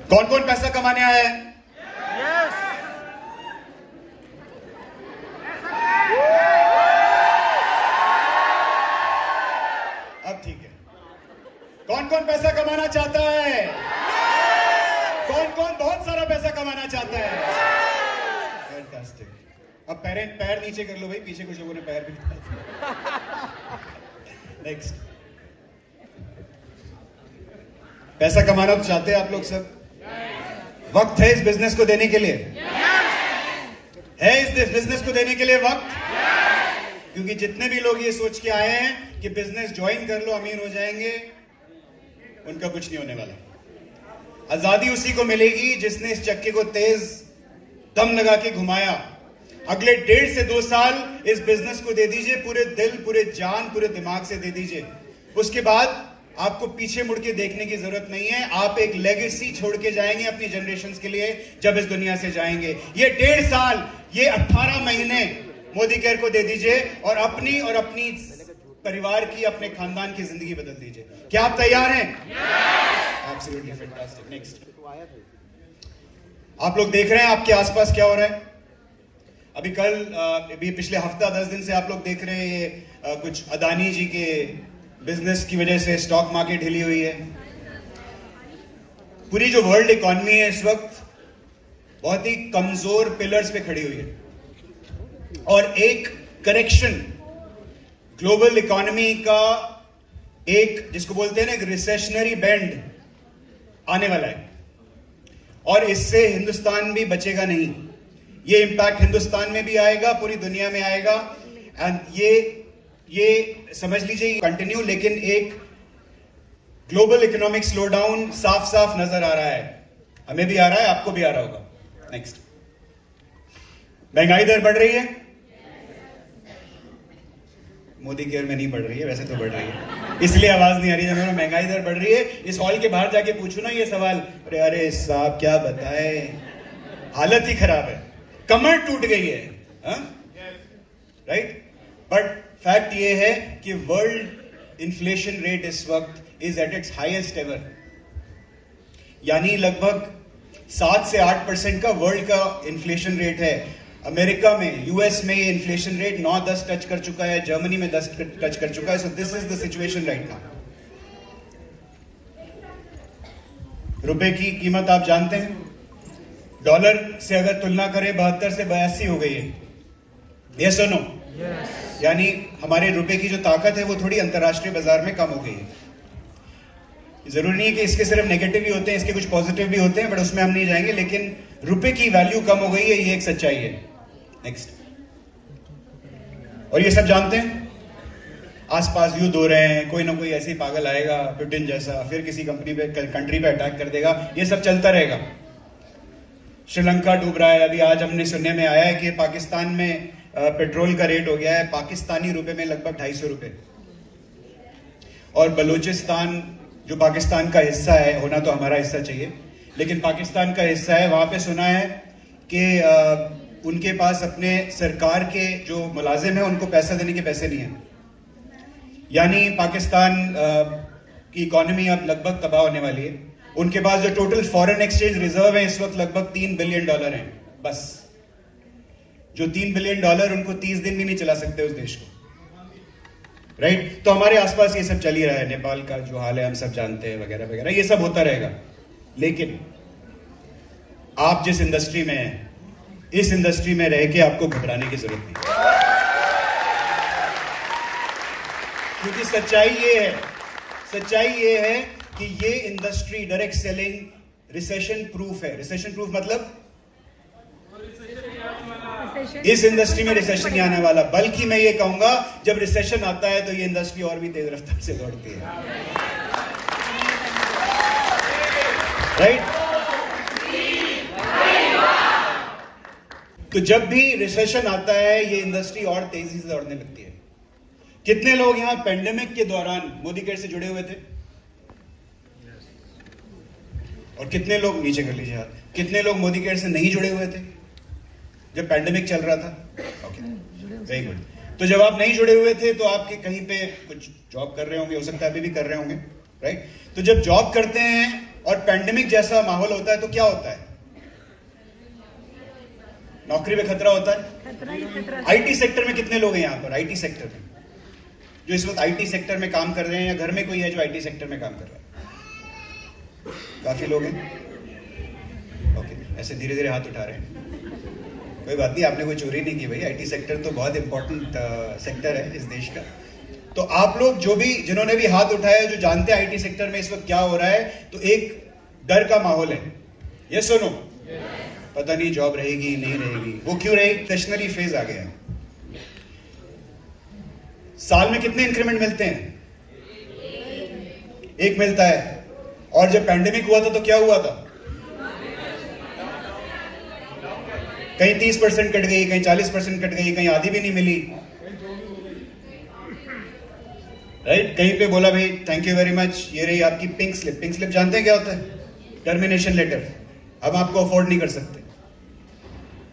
कौन कौन पैसा कमाने आया है? अब ठीक है। कौन कौन पैसा कमाना चाहता है? कौन कौन बहुत सारा पैसा कमाना चाहता है? फैंटास्टिक। अब पैर नीचे कर लो भाई, पीछे कुछ लोगों ने पैर भी नेक्स्ट। पैसा कमाना तो चाहते हैं आप लोग सब? वक्त है इस बिजनेस को देने के लिए? है इस बिजनेस को देने के लिए वक्त? क्योंकि जितने भी लोग ये सोच के आए हैं कि बिजनेस ज्वाइन कर लो अमीर हो जाएंगे, उनका कुछ नहीं होने वाला। आजादी उसी को मिलेगी जिसने इस चक्के को तेज दम लगा के घुमाया। अगले 1.5 से 2 साल इस बिजनेस को दे दीजिए, पूरे दिल, पूरे जान, पूरे दिमाग से दे दीजिए। उसके बाद आपको पीछे मुड़ के देखने की जरूरत नहीं है। आप एक लेगेसी छोड़ के जाएंगे अपनी जनरेशंस के लिए जब इस दुनिया से जाएंगे। ये 1.5 साल, ये 18 महीने मोदी केयर को दे दीजिए और अपनी परिवार की, अपने खानदान की जिंदगी बदल दीजिए। क्या आप तैयार हैं? Absolutely fantastic. नेक्स्ट। आप लोग देख रहे हैं आपके आसपास क्या हो रहा है अभी पिछले हफ्ता 10 दिन से आप लोग देख रहे हैं कुछ अदानी जी के बिजनेस की वजह से स्टॉक मार्केट हिली हुई है। पूरी जो वर्ल्ड इकोनॉमी है इस वक्त बहुत ही कमजोर पिलर्स पे खड़ी हुई है और एक करेक्शन ग्लोबल इकोनॉमी का, एक जिसको बोलते हैं ना, एक रिसेशनरी बेंड आने वाला है और इससे हिंदुस्तान भी बचेगा नहीं। ये इंपैक्ट हिंदुस्तान में भी आएगा, पूरी दुनिया में आएगा। एंड ये समझ लीजिए कंटिन्यू, लेकिन एक ग्लोबल इकोनॉमिक स्लो डाउन साफ साफ नजर आ रहा है। हमें भी आ रहा है, आपको भी आ रहा होगा। नेक्स्ट। महंगाई दर बढ़ रही है? मोदी केयर में नहीं बढ़ रही है, वैसे तो बढ़ रही है, इसलिए आवाज नहीं आ रही है। महंगाई दर बढ़ रही है। इस हॉल के बाहर जाके पूछो ना ये सवाल, अरे साहब क्या बताए, हालत ही खराब है, कमर टूट गई है, राइट? बट फैक्ट ये है कि वर्ल्ड इन्फ्लेशन रेट इस वक्त is at its highest ever, यानी लगभग 7 से 8% का वर्ल्ड का इन्फ्लेशन रेट है। अमेरिका में, यूएस में ये इन्फ्लेशन रेट 9-10 टच कर चुका है, जर्मनी में 10 टच कर चुका है। सो this is the situation right now. रुपए की कीमत आप जानते हैं, डॉलर से अगर तुलना करें 72 से 82 हो गई है। यस और नो? यानी हमारे रुपए की जो ताकत है वो थोड़ी अंतरराष्ट्रीय बाजार में कम हो गई है। जरूरी नहीं है कि इसके सिर्फ नेगेटिव ही होते हैं, इसके कुछ पॉजिटिव भी होते हैं, बट उसमें हम नहीं जाएंगे। लेकिन रुपए की वैल्यू कम हो गई है, ये एक सच्चाई है। नेक्स्ट। और ये सब जानते हैं, आसपास युद्ध हो रहे हैं, कोई ना कोई ऐसे ही पागल आएगा पुतिन जैसा, फिर किसी कंट्री पे अटैक कर देगा, ये सब चलता रहेगा। श्रीलंका डूब रहा है। अभी आज हमने सुनने में आया है कि पाकिस्तान में पेट्रोल का रेट हो गया है पाकिस्तानी रुपए में लगभग 250 रुपए। और बलूचिस्तान जो पाकिस्तान का हिस्सा है, होना तो हमारा हिस्सा चाहिए, लेकिन पाकिस्तान का हिस्सा है, वहां पे सुना है कि उनके पास अपने सरकार के जो मुलाजिम है उनको पैसा देने के पैसे नहीं है। यानी पाकिस्तान की इकोनॉमी अब लगभग तबाह होने वाली है। उनके पास जो टोटल फॉरेन एक्सचेंज रिजर्व है इस वक्त लगभग $3 बिलियन है बस। जो $3 बिलियन उनको 30 दिन भी नहीं चला सकते उस देश को, राइट? तो हमारे आसपास ये सब चल ही रहा है। नेपाल का जो हाल है हम सब जानते हैं, वगैरह वगैरह, ये सब होता रहेगा। लेकिन आप जिस इंडस्ट्री में हैं, इस इंडस्ट्री में रह के आपको घबराने की जरूरत नहीं, क्योंकि सच्चाई ये है कि ये industry direct selling recession proof है। रिसेशन प्रूफ मतलब इस इंडस्ट्री में रिसेशन नहीं आने वाला, बल्कि मैं ये कहूंगा जब रिसेशन आता है तो ये इंडस्ट्री और भी तेज रफ्तार से दौड़ती है, राइट? तो जब भी रिसेशन आता है ये इंडस्ट्री और तेजी से दौड़ने लगती है। कितने लोग यहां पेंडेमिक के दौरान मोदी केयर से जुड़े हुए थे? और कितने लोग, नीचे कर लीजिए हाथ, कितने लोग मोदी केयर से नहीं जुड़े हुए थे जब पैंडेमिक चल रहा था? Okay, very good. तो जब आप नहीं जुड़े हुए थे तो आपके कहीं पे कुछ जॉब कर रहे होंगे, हो सकता है अभी भी कर रहे होंगे, राइट? तो जब जॉब करते हैं और पैंडेमिक जैसा माहौल होता है तो क्या होता है? नौकरी में खतरा होता है। आईटी सेक्टर में कितने लोग हैं यहां पर? आईटी सेक्टर में जो इस वक्त आईटी सेक्टर में काम कर रहे हैं, या घर में कोई है जो आईटी सेक्टर में काम कर रहा है? काफी लोग हैं। ओके, ऐसे धीरे धीरे हाथ उठा रहे हैं। कोई बात नहीं, आपने कोई चोरी नहीं की भाई। आईटी सेक्टर तो बहुत इंपॉर्टेंट सेक्टर है इस देश का। तो आप लोग जो भी, जिन्होंने भी हाथ उठाया, जो जानते हैं आईटी सेक्टर में इस वक्त क्या हो रहा है, तो एक डर का माहौल है। ये सुनो, पता नहीं जॉब रहेगी नहीं रहेगी। वो क्यों रही? स्टेशनरी फेज आ गया। साल में कितने इंक्रीमेंट मिलते हैं? एक मिलता है। और जब पैंडेमिक हुआ था तो क्या हुआ था? कहीं 30% कट गई, कहीं 40% कट गई, कहीं आधी भी नहीं मिली। राइट? कहीं पे बोला भाई थैंक यू वेरी मच, ये रही आपकी पिंक स्लिप। पिंक स्लिप जानते हैं क्या होता है? Termination letter. अब आपको अफोर्ड नहीं कर सकते।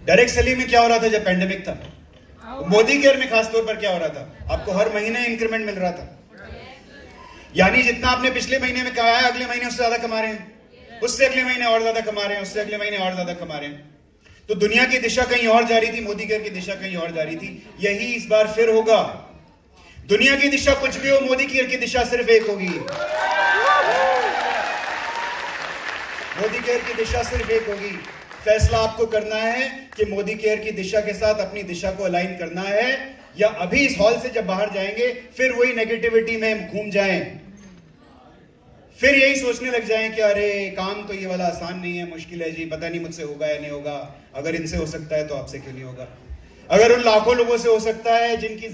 डायरेक्ट सैलरी में क्या हो रहा था जब पैंडेमिक था? मोदी केयर में खासतौर पर क्या हो रहा था? आपको हर महीने इंक्रीमेंट मिल रहा था। यानी जितना आपने पिछले महीने में कमाया, अगले महीने उससे ज्यादा कमा रहे हैं, उससे अगले महीने और ज्यादा कमा रहे हैं, उससे अगले महीने और ज्यादा कमा रहे हैं। तो दुनिया की दिशा कहीं और जा रही थी, मोदी केयर की दिशा कहीं और जा रही थी। यही इस बार फिर होगा। दुनिया की दिशा कुछ भी हो, मोदी केयर की दिशा सिर्फ एक होगी। मोदी केयर की दिशा सिर्फ एक होगी। फैसला आपको करना है कि मोदी केयर की दिशा के साथ अपनी दिशा को अलाइन करना है, या अभी इस हॉल से जब बाहर जाएंगे फिर वही नेगेटिविटी में घूम जाएं, फिर यही सोचने लग जाएं कि अरे काम तो ये वाला आसान नहीं है, मुश्किल है जी, पता नहीं मुझसे होगा या नहीं होगा। अगर इनसे हो सकता है तो आपसे क्यों नहीं होगा? अगर उन लाखों लोगों से हो सकता है जिनकी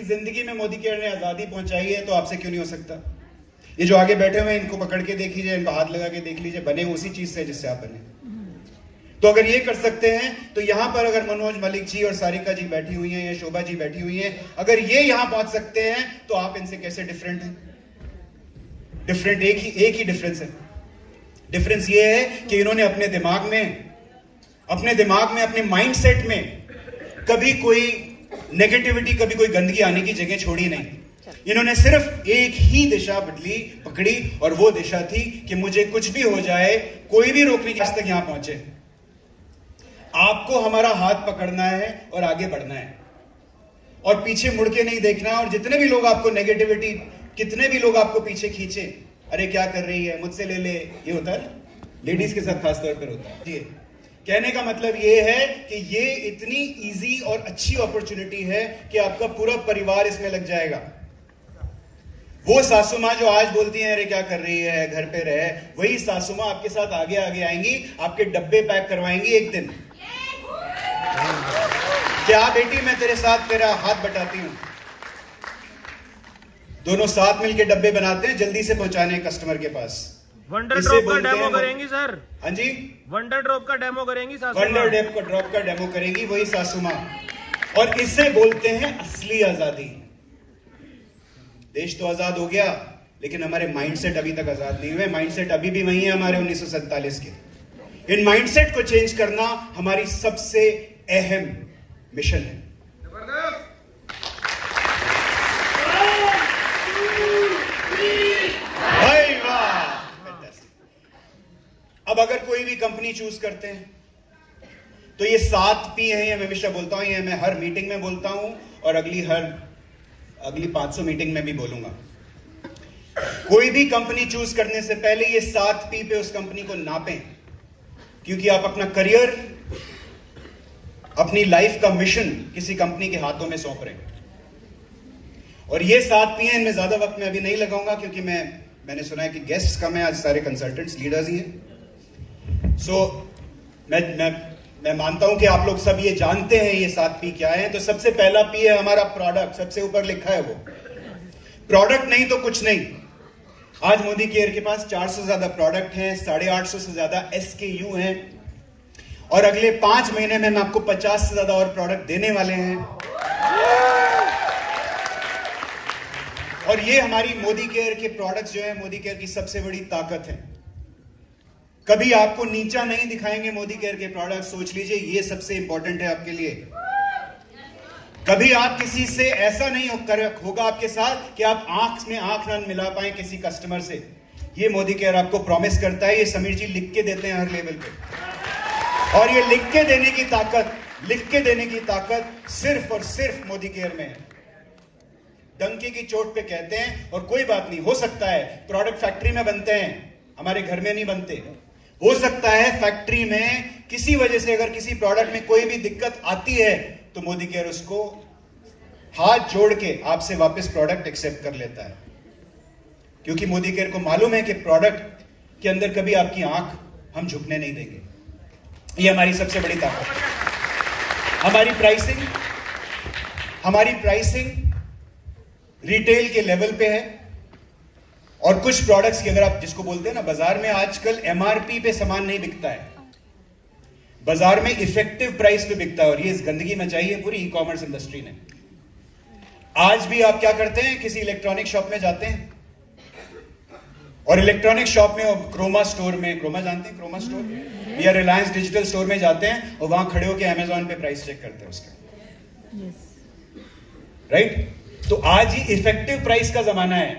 जिंदगी में मोदी केयर ने आजादी पहुंचाई है, तो आपसे क्यों नहीं हो सकता? ये जो आगे बैठे हुए हैं, इनको पकड़ के देख लीजिए, इनको हाथ लगा के देख लीजिए, बने उसी चीज से जिससे आप बने। तो अगर ये कर सकते हैं, तो यहां पर अगर मनोज मलिक जी और सारिका जी बैठी हुई हैं, या शोभा जी बैठी हुई हैं, अगर ये यहां पहुंच सकते हैं, तो आप इनसे कैसे डिफरेंट हैं? डिफरेंट एक ही डिफरेंस है। डिफरेंस ये है कि इन्होंने अपने दिमाग में अपने माइंडसेट में कभी कोई नेगेटिविटी, कभी कोई गंदगी आने की जगह छोड़ी नहीं। इन्होंने सिर्फ एक ही दिशा पकड़ी, और वो दिशा थी कि मुझे कुछ भी हो जाए, कोई भी रोकने की आज तक यहां पहुंचे। आपको हमारा हाथ पकड़ना है और आगे बढ़ना है, और पीछे मुड़ के नहीं देखना है। और जितने भी लोग आपको नेगेटिविटी, कितने भी लोग आपको पीछे खींचे, अरे क्या कर रही है, मुझसे ले ले, ये होता है लेडीज के साथ खासतौर पर होता है। जी, कहने का मतलब ये है कि ये इतनी इजी और अच्छी अपॉर्चुनिटी है कि आपका पूरा परिवार इसमें लग जाएगा। वो सासू माँ जो आज बोलती हैं अरे क्या कर रही है, घर पे रहे, वही सासू माँ आपके साथ आगे आगे आएंगी, आपके डब्बे पैक करवाएंगी एक दिन। क्या बेटी, मैं तेरे साथ तेरा हाथ बटाती हूं। दोनों साथ मिलके डब्बे बनाते हैं, जल्दी से पहुंचाने कस्टमर के पास। वंडर ड्रॉप का डेमो करेंगी सर? हाँ जी, वंडर ड्रॉप का डेमो करेंगी सासू? वंडर ड्रॉप का डेमो करेंगी वही सासू माँ। और इसे बोलते हैं असली आजादी। देश तो आजाद हो गया, लेकिन हमारे माइंडसेट अभी तक आजाद नहीं हुए। माइंडसेट अभी भी वही है हमारे 1947 के। इन माइंडसेट को चेंज करना हमारी सबसे अहम मिशन है। भाई वाह! अब अगर कोई भी कंपनी चूज करते हैं, तो ये 7 P हैं, ये मैं हमेशा बोलता हूं, ये मैं हर मीटिंग में बोलता हूं, और अगली 500 मीटिंग में भी बोलूंगा। कोई भी कंपनी चूज करने से पहले ये 7 P पे उस कंपनी को नापें, क्योंकि आप अपना करियर, अपनी लाइफ का मिशन किसी कंपनी के हाथों में सौंप रहे हैं। और ये 7 P हैं, इनमें ज्यादा वक्त मैं अभी नहीं लगाऊंगा, क्योंकि मैंने सुना है कि गेस्ट्स कम है आज, सारे कंसल्टेंट्स लीडर्स ही हैं। सो मैं मानता हूं कि आप लोग सब ये जानते हैं ये 7 P क्या है। तो सबसे पहला P है हमारा प्रोडक्ट। सबसे ऊपर लिखा है वो प्रोडक्ट, नहीं तो कुछ नहीं। आज मोदी केयर के पास 400 से ज्यादा प्रोडक्ट हैं, 850 से ज्यादा SKU हैं, और अगले 5 महीने में हम आपको 50 से ज्यादा और प्रोडक्ट देने वाले हैं। और ये हमारी मोदी केयर के प्रोडक्ट्स जो है, मोदी केयर की सबसे बड़ी ताकत है। कभी आपको नीचा नहीं दिखाएंगे मोदी केयर के प्रोडक्ट। सोच लीजिए, ये सबसे इंपॉर्टेंट है आपके लिए। कभी आप किसी से ऐसा नहीं होगा आपके साथ कि आप आंख में आंख ना मिला पाए किसी कस्टमर से। ये मोदी केयर आपको प्रॉमिस करता है, ये समीर जी लिख के देते हैं हर लेवल पे। और ये लिख के देने की ताकत सिर्फ और सिर्फ मोदी केयर में है। डंकी की चोट पे कहते हैं, और कोई बात नहीं, हो सकता है प्रोडक्ट फैक्ट्री में बनते हैं, हमारे घर में नहीं बनते। हो सकता है फैक्ट्री में किसी वजह से अगर किसी प्रोडक्ट में कोई भी दिक्कत आती है तो मोदी केयर उसको हाथ जोड़ के आपसे वापस प्रोडक्ट एक्सेप्ट कर लेता है, क्योंकि मोदी केयर को मालूम है कि प्रोडक्ट के अंदर कभी आपकी आंख हम झुकने नहीं देंगे। ये हमारी सबसे बड़ी ताकत है। हमारी प्राइसिंग रिटेल के लेवल पे है, और कुछ प्रोडक्ट्स की अगर आप जिसको बोलते हैं ना, बाजार में आजकल एमआरपी पे सामान नहीं बिकता है, बाजार में इफेक्टिव प्राइस पे बिकता है, और ये इस गंदगी मचाई है पूरी ई कॉमर्स इंडस्ट्री ने। आज भी आप क्या करते हैं, किसी इलेक्ट्रॉनिक शॉप में जाते हैं, और इलेक्ट्रॉनिक शॉप में और क्रोमा स्टोर में, क्रोमा जानते हैं, क्रोमा स्टोर या रिलायंस डिजिटल स्टोर में जाते हैं और वहां खड़े होकर अमेजॉन पे प्राइस चेक करते हैं उसका, राइट? तो आज ही इफेक्टिव प्राइस का जमाना है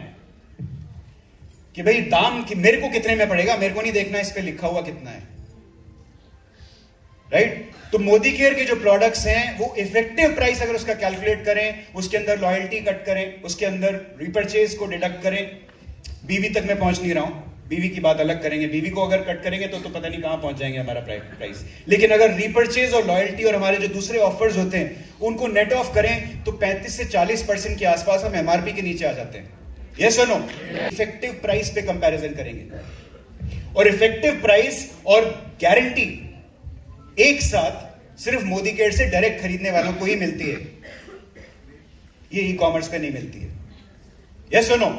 कि भाई दाम कि मेरे को कितने में पड़ेगा, मेरे को नहीं देखना इस पे लिखा हुआ कितना है, राइट? तो मोदी केयर के जो प्रोडक्ट्स हैं वो इफेक्टिव प्राइस अगर उसका कैलकुलेट करें, उसके अंदर लॉयल्टी कट करें, उसके अंदर रिपर्चेज को डिडक्ट करें। बीवी तक मैं पहुंच नहीं रहा हूं, बीवी की बात अलग करेंगे, बीवी को अगर कट करेंगे तो पता नहीं कहां पहुंच जाएंगे हमारा प्राइस। लेकिन अगर रिपर्चेज और लॉयल्टी और हमारे जो दूसरे ऑफर्स होते हैं उनको नेट ऑफ करें तो 35 से 40% के आसपास हम एमआरपी के नीचे आ जाते हैं। यस और नो? इफेक्टिव प्राइस पे कंपैरिजन करेंगे, और इफेक्टिव प्राइस और गारंटी एक साथ सिर्फ मोदी केयर से डायरेक्ट खरीदने वालों को ही मिलती है, ये ई कॉमर्स पे नहीं मिलती है। यस और नो?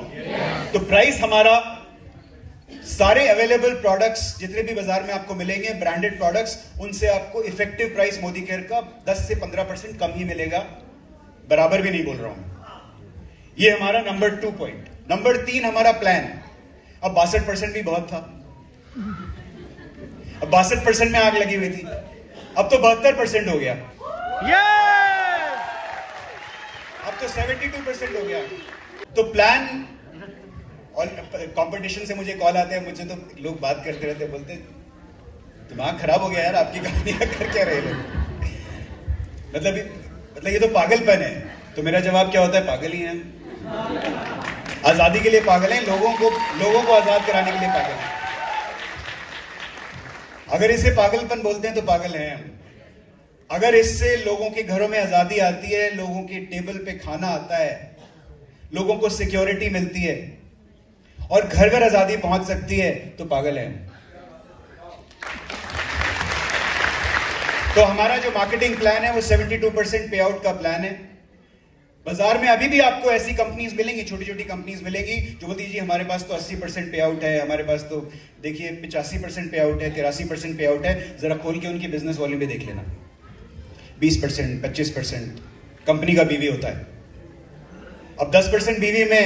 तो प्राइस हमारा सारे अवेलेबल प्रोडक्ट्स जितने भी बाजार में आपको मिलेंगे ब्रांडेड प्रोडक्ट्स, उनसे आपको इफेक्टिव प्राइस मोदी केयर का 10 से 15% कम ही मिलेगा, बराबर भी नहीं बोल रहा हूं। ये हमारा नंबर 2 पॉइंट। नंबर 3 हमारा प्लान। अब 62% भी बहुत था, अब 62% में आग लगी हुई थी, अब तो 72% हो गया, अब तो 72% हो गया। तो प्लान, और कंपटीशन से मुझे कॉल आते हैं, मुझे तो लोग बात करते रहते, बोलते दिमाग खराब हो गया यार, आपकी कंपनी का कर क्या रहे लोग, मतलब ये तो पागलपन है। तो मेरा जवाब क्या होता है, पागल ही हैं, आजादी के लिए पागल हैं, लोगों को आजाद कराने के लिए पागल हैं। अगर इसे पागलपन बोलते हैं तो पागल हैं हम। अगर इससे लोगों के घरों में आजादी आती है, लोगों के टेबल पे खाना आता है, लोगों को सिक्योरिटी मिलती है और घर घर आजादी पहुंच सकती है, तो पागल है। तो हमारा जो मार्केटिंग प्लान है वो 72% पे आउट का प्लान है। बाजार में अभी भी आपको ऐसी कंपनीज मिलेंगी, छोटी छोटी कंपनीज मिलेंगी जो बोलती जी हमारे पास तो 80% पे आउट है, हमारे पास तो देखिए 85% पे आउट है, 83% पे आउट है। जरा खोल के उनकी बिजनेस वॉल्यूम भी देख लेना, 20%, 25% कंपनी का बीवी होता है। अब 10% बीवी में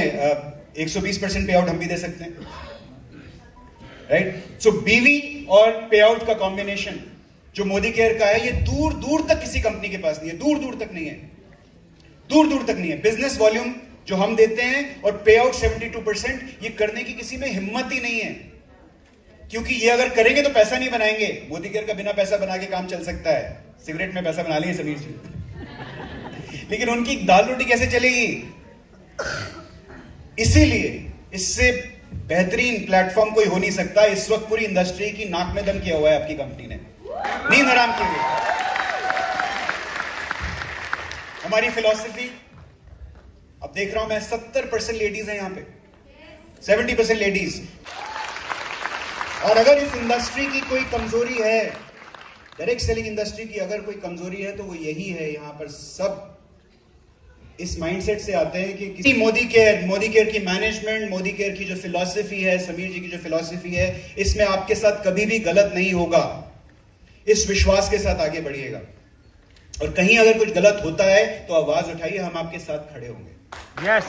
120% पे आउट हम भी दे सकते हैं, राइट? सो बीवी और पे आउट का कॉम्बिनेशन जो मोदी केयर का है, ये दूर दूर तक किसी कंपनी के पास नहीं है, दूर दूर तक नहीं है, दूर दूर तक नहीं है। बिजनेस वॉल्यूम जो हम देते हैं और पे आउट 72%, ये करने की किसी में हिम्मत ही नहीं है, क्योंकि ये अगर करेंगे तो पैसा नहीं बनाएंगे। मोदी केयर का बिना पैसा बना के काम चल सकता है, सिगरेट में पैसा बना लेंगे समीर जी, लेकिन उनकी दाल रोटी कैसे चलेगी? इसीलिए इससे बेहतरीन प्लेटफॉर्म कोई हो नहीं सकता। इस वक्त पूरी इंडस्ट्री की नाक में दम किया हुआ है आपकी कंपनी ने, नींद हराम की हुई। हमारी फिलॉसफी, अब देख रहा हूं मैं 70% लेडीज हैं यहां पे, 70% लेडीज। और अगर इस इंडस्ट्री की कोई कमजोरी है, डायरेक्ट सेलिंग इंडस्ट्री की अगर कोई कमजोरी है तो वो यही है, यहां पर सब इस माइंडसेट से आते हैं कि किसी मोदी केयर की मैनेजमेंट, मोदी केयर की जो फिलॉसफी है, समीर जी की जो फिलॉसफी है, इसमें आपके साथ कभी भी गलत नहीं होगा। इस विश्वास के साथ आगे बढ़िएगा, और कहीं अगर कुछ गलत होता है तो आवाज उठाइए, हम आपके साथ खड़े होंगे। यस।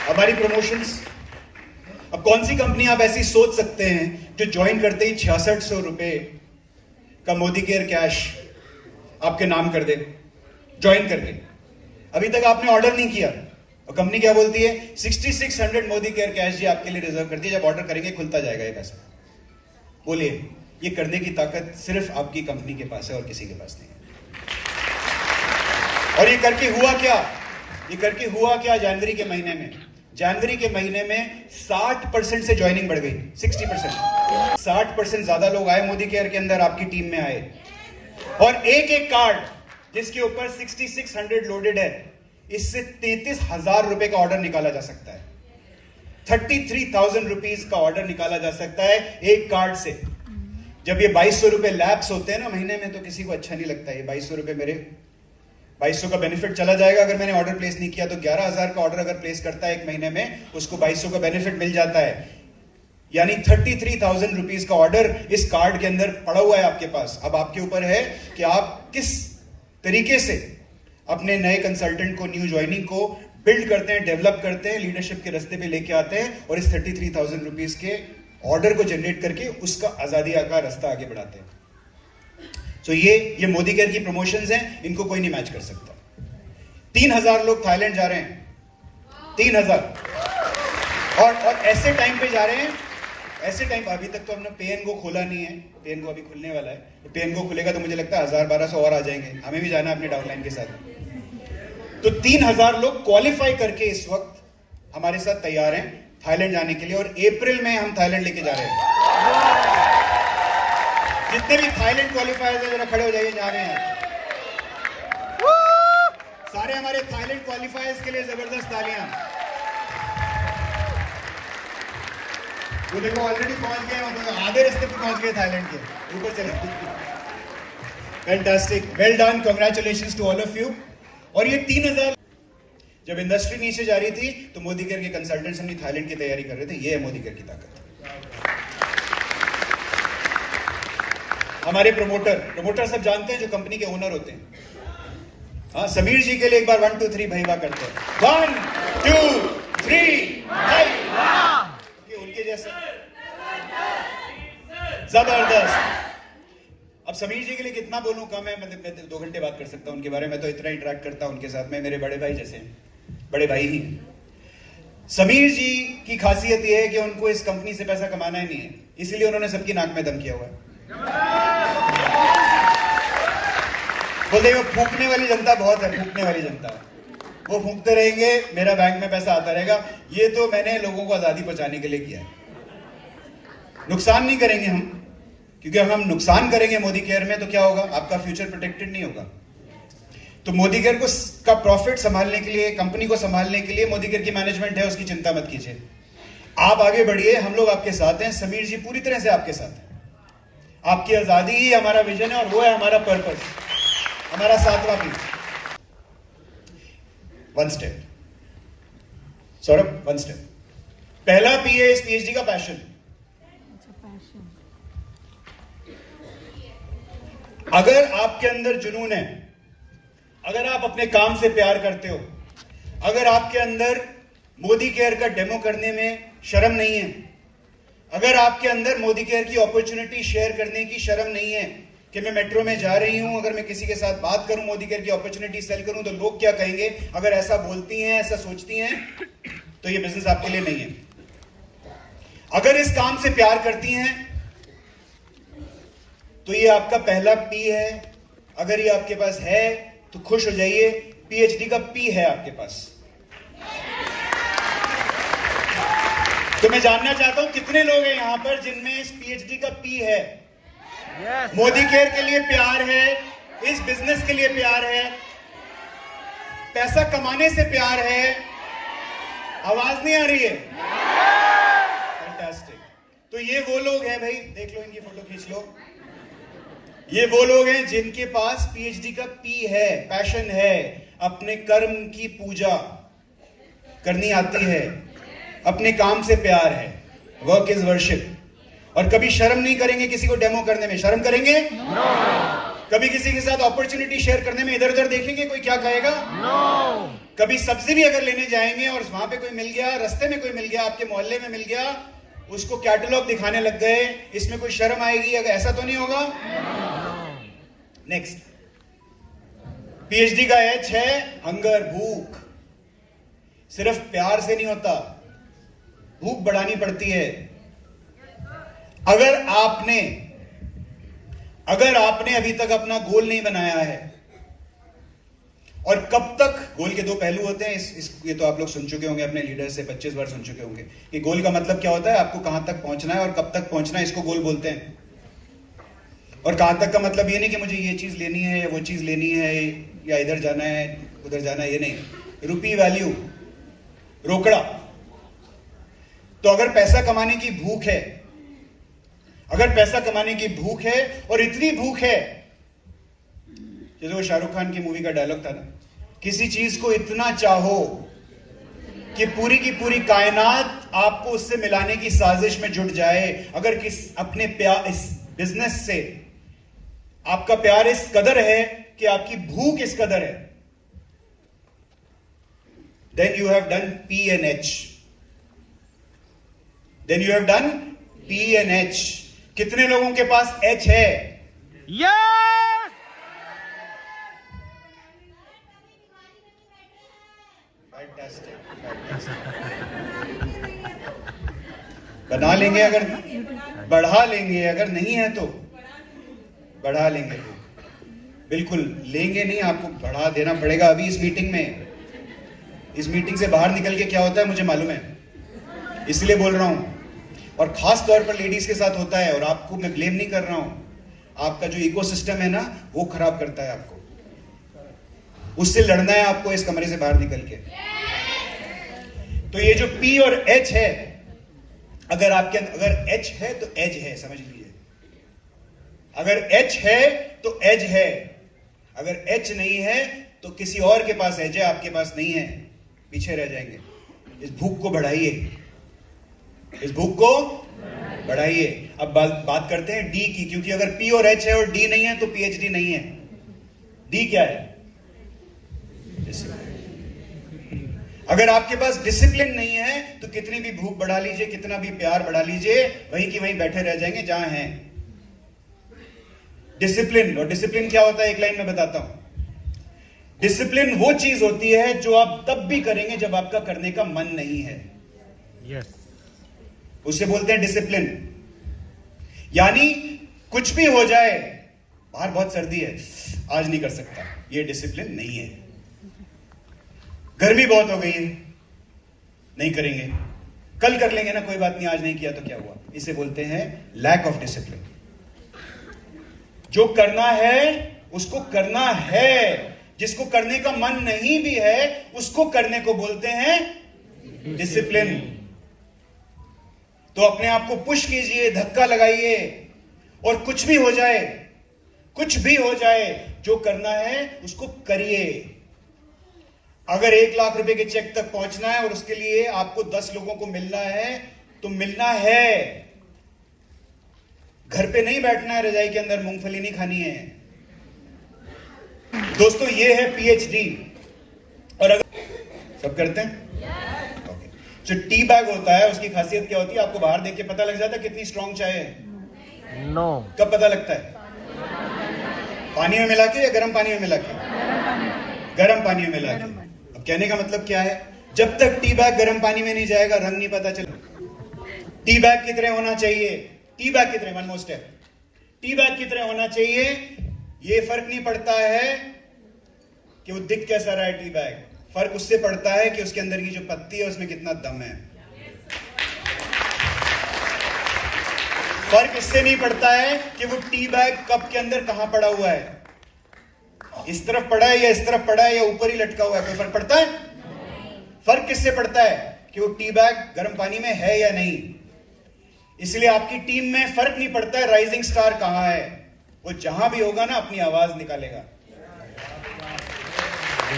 हमारी प्रमोशंस, अब कौन सी कंपनी आप ऐसी सोच सकते हैं जो ज्वाइन करते ही 6600 रुपए का मोदी केयर कैश आपके नाम कर दे, ज्वाइन करके? अभी तक आपने ऑर्डर नहीं किया, और कंपनी क्या बोलती है, 6600 मोदी केयर कैश जी आपके लिए रिजर्व कर दिया, जब ऑर्डर करेंगे खुलता जाएगा ये पैसा। बोलिए, ये करने की ताकत सिर्फ आपकी कंपनी के पास है और किसी के पास नहीं है। और ये करके हुआ क्या, ये करके हुआ क्या जनवरी के महीने में, जनवरी के महीने में 60% से ज्वाइनिंग बढ़ गई, 60%, 60% ज्यादा लोग आए मोदी केयर के अंदर, आपकी टीम में आए। और एक एक कार्ड जिसके ऊपर 6600 लोडेड है, इससे 33,000 रुपए का ऑर्डर निकाला जा सकता है, 33,000 रुपीज का ऑर्डर निकाला जा सकता है एक कार्ड से। जब ये 2200 रुपए लैप्स होते हैं ना महीने में, तो किसी को अच्छा नहीं लगता। ये 2200 रुपए मेरे 2200 का बेनिफिट चला जाएगा अगर मैंने ऑर्डर प्लेस नहीं किया, तो 11,000 का ऑर्डर अगर प्लेस करता है एक महीने में, उसको 2200 का बेनिफिट मिल जाता है। यानी 33,000 रुपीज का ऑर्डर इस कार्ड के अंदर पड़ा हुआ है आपके पास। अब आपके ऊपर है कि आप किस तरीके से अपने नए कंसल्टेंट को, न्यू ज्वाइनिंग को बिल्ड करते हैं, डेवलप करते हैं, लीडरशिप के रास्ते पे लेके आते हैं और इस 33,000 रुपीज के ऑर्डर को जनरेट करके उसका आजादी का रास्ता आगे बढ़ाते हैं। तो ये मोदी केयर की प्रमोशंस हैं, इनको कोई नहीं मैच कर सकता। 3,000 लोग थाईलैंड जा रहे हैं, 3,000, और ऐसे टाइम पे जा रहे हैं, ऐसे टाइम, अभी तक तो हमने पेन को खोला नहीं है, पेन को अभी खुलने वाला है, तो पेन को खुलेगा तो मुझे लगता है 1,000-1,200 और आ जाएंगे, हमें भी जाना है अपने डाउनलाइन के साथ। तो 3,000 लोग क्वालिफाई करके इस वक्त हमारे साथ तैयार हैं थाईलैंड जाने के लिए, और अप्रैल में हम थाईलैंड लेके जा रहे हैं। जितने भी थाईलैंड क्वालिफायर्स हैं जरा खड़े हो जाइए, जा रहे हैं सारे हमारे थाईलैंड क्वालिफायर्स के लिए जबरदस्त तालियां। वो देखो ऑलरेडी पहुंच गए, मतलब आधे रास्ते पे पहुंच गए थाईलैंड के ऊपर चले। Fantastic, well done, congratulations to all of you. और ये 3,000, जब इंडस्ट्री नीचे जा रही थी तो मोदी केयर के कंसल्टेंट्स अपनी थाईलैंड की तैयारी कर रहे थे। ये है मोदी केयर की ताकत। हमारे प्रमोटर सब जानते हैं, जो कंपनी के ओनर होते हैं। हाँ, समीर जी के लिए एक बार 1 2 3 भैया करते हैं, 1 2 3 भैया, उनके जैसे जबरदस्त। अब समीर जी के लिए कितना बोलूं, कम है, मैं 2 घंटे बात कर सकता हूं उनके बारे में, तो इतना इंटरेक्ट करता हूं उनके साथ में, मेरे बड़े भाई जैसे, बड़े भाई ही। समीर जी की खासियत यह है कि उनको इस कंपनी से पैसा कमाना ही नहीं है, इसीलिए उन्होंने सबकी नाक में दम किया हुआ है। बोलते वो फूकने वाली जनता बहुत है, फूकने वाली जनता, वो फूकते रहेंगे, मेरा बैंक में पैसा आता रहेगा। ये तो मैंने लोगों को आजादी पहुंचाने के लिए किया है। नुकसान नहीं करेंगे हम, क्योंकि अगर हम नुकसान करेंगे मोदी केयर में तो क्या होगा, आपका फ्यूचर प्रोटेक्टेड नहीं होगा। तो मोदी केयर को का प्रॉफिट संभालने के लिए, कंपनी को संभालने के लिए मोदी केयर की मैनेजमेंट है, उसकी चिंता मत कीजिए। आप आगे बढ़िए, हम लोग आपके साथ हैं। समीर जी पूरी तरह से आपके साथ हैं। आपकी आजादी ही हमारा विजन है और वो है हमारा पर्पस, हमारा 7वां पी। 1 step Saurabh, 1 step. पहला पी है इस पीएचडी का पैशन। अगर आपके अंदर जुनून है, अगर आप अपने काम से प्यार करते हो, अगर आपके अंदर मोदी केयर का डेमो करने में शर्म नहीं है, अगर आपके अंदर मोदी केयर की अपॉर्चुनिटी शेयर करने की शर्म नहीं है कि मैं मेट्रो में जा रही हूं, अगर मैं किसी के साथ बात करूं, मोदी केयर की अपॉर्चुनिटी सेल करूं तो लोग क्या कहेंगे, अगर ऐसा बोलती हैं, ऐसा सोचती हैं, तो ये बिजनेस आपके लिए नहीं है। अगर इस काम से प्यार करती हैं तो ये आपका पहला पी है। अगर ये आपके पास है तो खुश हो जाइए, पीएचडी का पी है आपके पास। तो मैं जानना चाहता हूं कितने लोग हैं यहां पर जिनमें इस पीएचडी का पी है। मोदी केयर के लिए प्यार है, इस बिजनेस के लिए प्यार है, पैसा कमाने से प्यार है। आवाज नहीं आ रही है? फैंटास्टिक। तो ये वो लोग हैं भाई, देख लो, इनकी फोटो खींच लो। ये वो लोग हैं जिनके पास पीएचडी का पी है, पैशन है, अपने कर्म की पूजा करनी आती है, अपने काम से प्यार है, वर्क इज वर्शिप। और कभी शर्म नहीं करेंगे किसी को डेमो करने में। शर्म करेंगे? No. कभी किसी के साथ अपॉर्चुनिटी शेयर करने में इधर उधर देखेंगे कोई क्या कहेगा? No. कभी सब्जी भी अगर लेने जाएंगे और वहां पे कोई मिल गया, रास्ते में कोई मिल गया, आपके मोहल्ले में मिल गया, उसको कैटलॉग दिखाने लग गए, इसमें कोई शर्म आएगी? अगर ऐसा तो नहीं होगा? नेक्स्ट, पीएचडी का है 6 हंगर, भूख। सिर्फ प्यार से नहीं होता, भूख बढ़ानी पड़ती है। अगर आपने अभी तक अपना गोल नहीं बनाया है, और कब तक, गोल के दो पहलू होते हैं, ये तो आप लोग सुन चुके होंगे, अपने लीडर से 25 बार सुन चुके होंगे कि गोल का मतलब क्या होता है, आपको कहां तक पहुंचना है और कब तक पहुंचना है, इसको गोल बोलते हैं। और कहां तक का मतलब ये नहीं कि मुझे ये चीज लेनी है या वो चीज लेनी है या इधर जाना है उधर जाना है, ये नहीं। रुपी वैल्यू, रोकड़ा। तो अगर पैसा कमाने की भूख है, और इतनी भूख है, जैसे वो शाहरुख खान की मूवी का डायलॉग था ना, किसी चीज को इतना चाहो कि पूरी की पूरी कायनात आपको उससे मिलाने की साजिश में जुट जाए। अगर अपने प्यार, इस बिजनेस से आपका प्यार इस कदर है कि आपकी भूख इस कदर है, then you have done P and H. कितने लोगों के पास H है? यस। बना लेंगे, अगर बढ़ा लेंगे, अगर नहीं है तो बढ़ा लेंगे। बिल्कुल लेंगे नहीं, आपको बढ़ा देना पड़ेगा। अभी इस मीटिंग से बाहर निकल के क्या होता है मुझे मालूम है, इसलिए बोल रहा हूं। और खास तौर पर लेडीज के साथ होता है, और आपको मैं ब्लेम नहीं कर रहा हूं, आपका जो इकोसिस्टम है ना, वो खराब करता है आपको। उससे लड़ना है आपको इस कमरे से बाहर निकल के। तो ये जो P और H है, अगर H है तो एज है, समझ लीजिए। अगर H है तो एज है, अगर H नहीं है तो किसी और के पास एज है, आपके पास नहीं है, पीछे रह जाएंगे। इस भूख को बढ़ाइए, अब बात करते हैं D की, क्योंकि अगर P और H है और D नहीं है तो PhD नहीं है। D क्या है? अगर आपके पास डिसिप्लिन नहीं है तो कितनी भी भूख बढ़ा लीजिए, कितना भी प्यार बढ़ा लीजिए, वहीं की वहीं बैठे रह जाएंगे जहां हैं। डिसिप्लिन, और डिसिप्लिन क्या होता है एक लाइन में बताता हूं। डिसिप्लिन वो चीज होती है जो आप तब भी करेंगे जब आपका करने का मन नहीं है। यस। उसे बोलते हैं डिसिप्लिन। यानी कुछ भी हो जाए, बाहर बहुत सर्दी है, आज नहीं कर सकता, ये डिसिप्लिन नहीं है। गर्मी बहुत हो गई है, नहीं करेंगे, कल कर लेंगे ना, कोई बात नहीं, आज नहीं किया तो क्या हुआ, इसे बोलते हैं लैक ऑफ डिसिप्लिन। जो करना है उसको करना है, जिसको करने का मन नहीं भी है उसको करने को बोलते हैं डिसिप्लिन। तो अपने आप को पुश कीजिए, धक्का लगाइए, और कुछ भी हो जाए, जो करना है उसको करिए। अगर 1 लाख रुपए के चेक तक पहुंचना है और उसके लिए आपको 10 लोगों को मिलना है तो मिलना है। घर पे नहीं बैठना है, रजाई के अंदर मूंगफली नहीं खानी है। दोस्तों ये है PhD। और अगर सब करते हैं, ओके। जो टी बैग होता है उसकी खासियत क्या होती है, आपको बाहर देख के पता लग जाता है कितनी स्ट्रॉन्ग चाय है? नो। कब पता लगता है? पानी में मिला के या गर्म पानी में मिला के? गर्म पानी में मिला के। अब कहने का मतलब क्या है, जब तक टी बैग गर्म पानी में नहीं जाएगा रंग नहीं पता चलेगा। टी बैग की तरह होना चाहिए, टी बैग की तरह, one more step, tea bag की तरह होना चाहिए। ये फर्क नहीं पड़ता है कि वो दिख कैसा रहा है टी बैग, फर्क उससे पड़ता है कि उसके अंदर की जो पत्ती है उसमें कितना दम है। फर्क इससे नहीं पड़ता है कि वो टी बैग कप के अंदर कहां पड़ा हुआ है, इस तरफ पड़ा है या इस तरफ पड़ा है या ऊपर ही लटका हुआ है, कोई फर्क पड़ता है? फर्क किससे पड़ता है कि वो टी बैग गर्म पानी में है या नहीं। इसलिए आपकी टीम में फर्क नहीं पड़ता है राइजिंग स्टार कहां है, वो जहां भी होगा ना अपनी आवाज निकालेगा।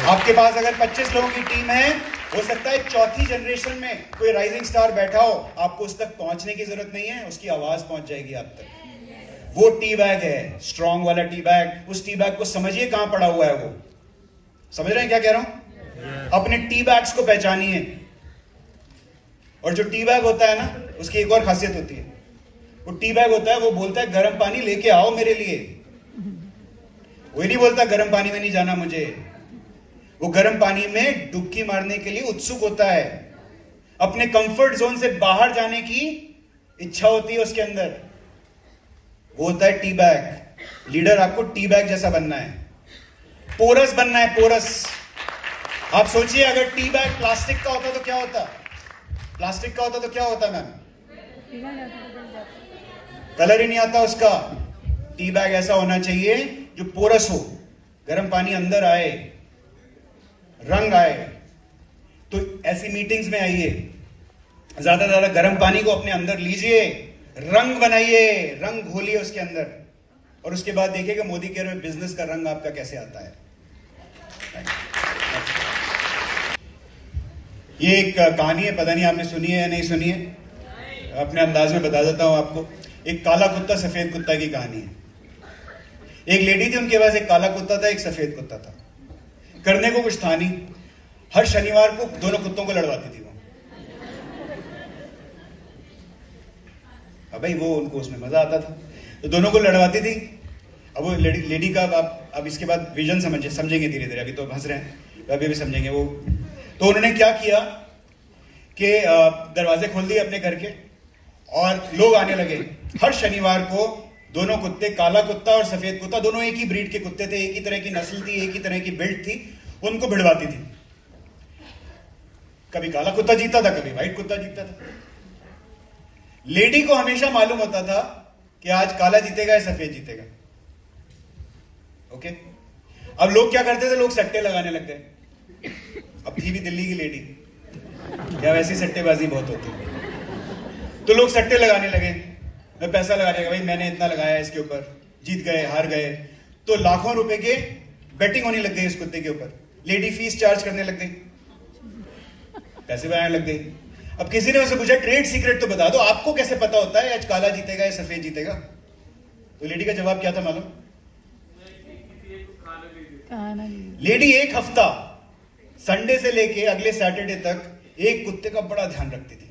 आपके पास अगर 25 लोगों की टीम है, हो सकता है चौथी जनरेशन में कोई राइजिंग स्टार बैठा हो, आपको उस तक पहुंचने की जरूरत नहीं है, उसकी आवाज पहुंच जाएगी आप तक। वो टी बैग है, स्ट्रॉन्ग वाला टी बैग। उस टी बैग को समझिए कहां पड़ा हुआ है वो। समझ रहे हैं क्या कह रहा हूं? अपने टी बैग्स को पहचानिए। और जो टी बैग होता है ना, उसकी एक और खासियत होती है। वो टी बैग होता है, वो बोलता है गर्म पानी लेके आओ मेरे लिए। वो नहीं बोलता गर्म पानी में नहीं जाना मुझे, वो गर्म पानी में डुबकी मारने के लिए उत्सुक होता है, अपने कंफर्ट जोन से बाहर जाने की इच्छा होती है उसके अंदर। वो होता है टी बैग। लीडर आपको टी बैग जैसा बनना है, पोरस बनना है, पोरस। आप सोचिए अगर टी बैग प्लास्टिक का होता तो क्या होता? प्लास्टिक का होता तो क्या होता मैम? कलर ही नहीं आता उसका। टी बैग ऐसा होना चाहिए जो पोरस हो, गर्म पानी अंदर आए, रंग आए। तो ऐसी मीटिंग्स में आइए, ज्यादा से ज्यादा गर्म पानी को अपने अंदर लीजिए, रंग बनाइए, रंग घोलिए उसके अंदर, और उसके बाद देखिएगा मोदी केयर में बिजनेस का रंग आपका कैसे आता है। ये एक कहानी है, पता नहीं आपने सुनी है या नहीं सुनी है, अपने अंदाज में बता देता हूं आपको। एक काला कुत्ता सफेद कुत्ता की कहानी है। एक लेडी थी, उनके पास एक काला कुत्ता था, एक सफेद कुत्ता था। करने को कुछ था नहीं, हर शनिवार को दोनों कुत्तों को लड़वाती थी वो। अब भाई वो उनको उसमें मजा आता था, तो दोनों को लड़वाती थी। अब वो लेडी का अब इसके बाद विजन समझेंगे धीरे धीरे, अभी तो हंस रहे हैं, अभी भी समझेंगे वो। तो उन्होंने क्या किया कि दरवाजे खोल दिए अपने घर के, और लोग आने लगे। हर शनिवार को दोनों कुत्ते, काला कुत्ता और सफेद कुत्ता, दोनों एक ही ब्रीड के कुत्ते थे, एक ही तरह की नस्ल थी, एक ही तरह की बिल्ड थी, उनको भिड़वाती थी। कभी काला कुत्ता जीतता था, कभी व्हाइट कुत्ता जीतता था। लेडी को हमेशा मालूम होता था कि आज काला जीतेगा या सफेद जीतेगा। ओके, अब लोग क्या करते थे? लोग सट्टे लगाने लग गए। अब थी भी दिल्ली की लेडी, क्या वैसी सट्टेबाजी बहुत होती, तो लोग सट्टे लगाने लगे। मैं पैसा लगा देगा, भाई मैंने इतना लगाया इसके ऊपर, जीत गए, हार गए, तो लाखों रुपए के बेटिंग होने लग गई इस कुत्ते के ऊपर। लेडी फीस चार्ज करने लग गई, पैसे बनाने लग गई। अब किसी ने उसे पूछा ट्रेड सीक्रेट तो बता दो, आपको कैसे पता होता है आज काला जीतेगा या सफेद जीतेगा? तो लेडी का जवाब क्या था मालूम? लेडी एक हफ्ता संडे से लेके अगले सैटरडे तक एक कुत्ते का बड़ा ध्यान रखती थी,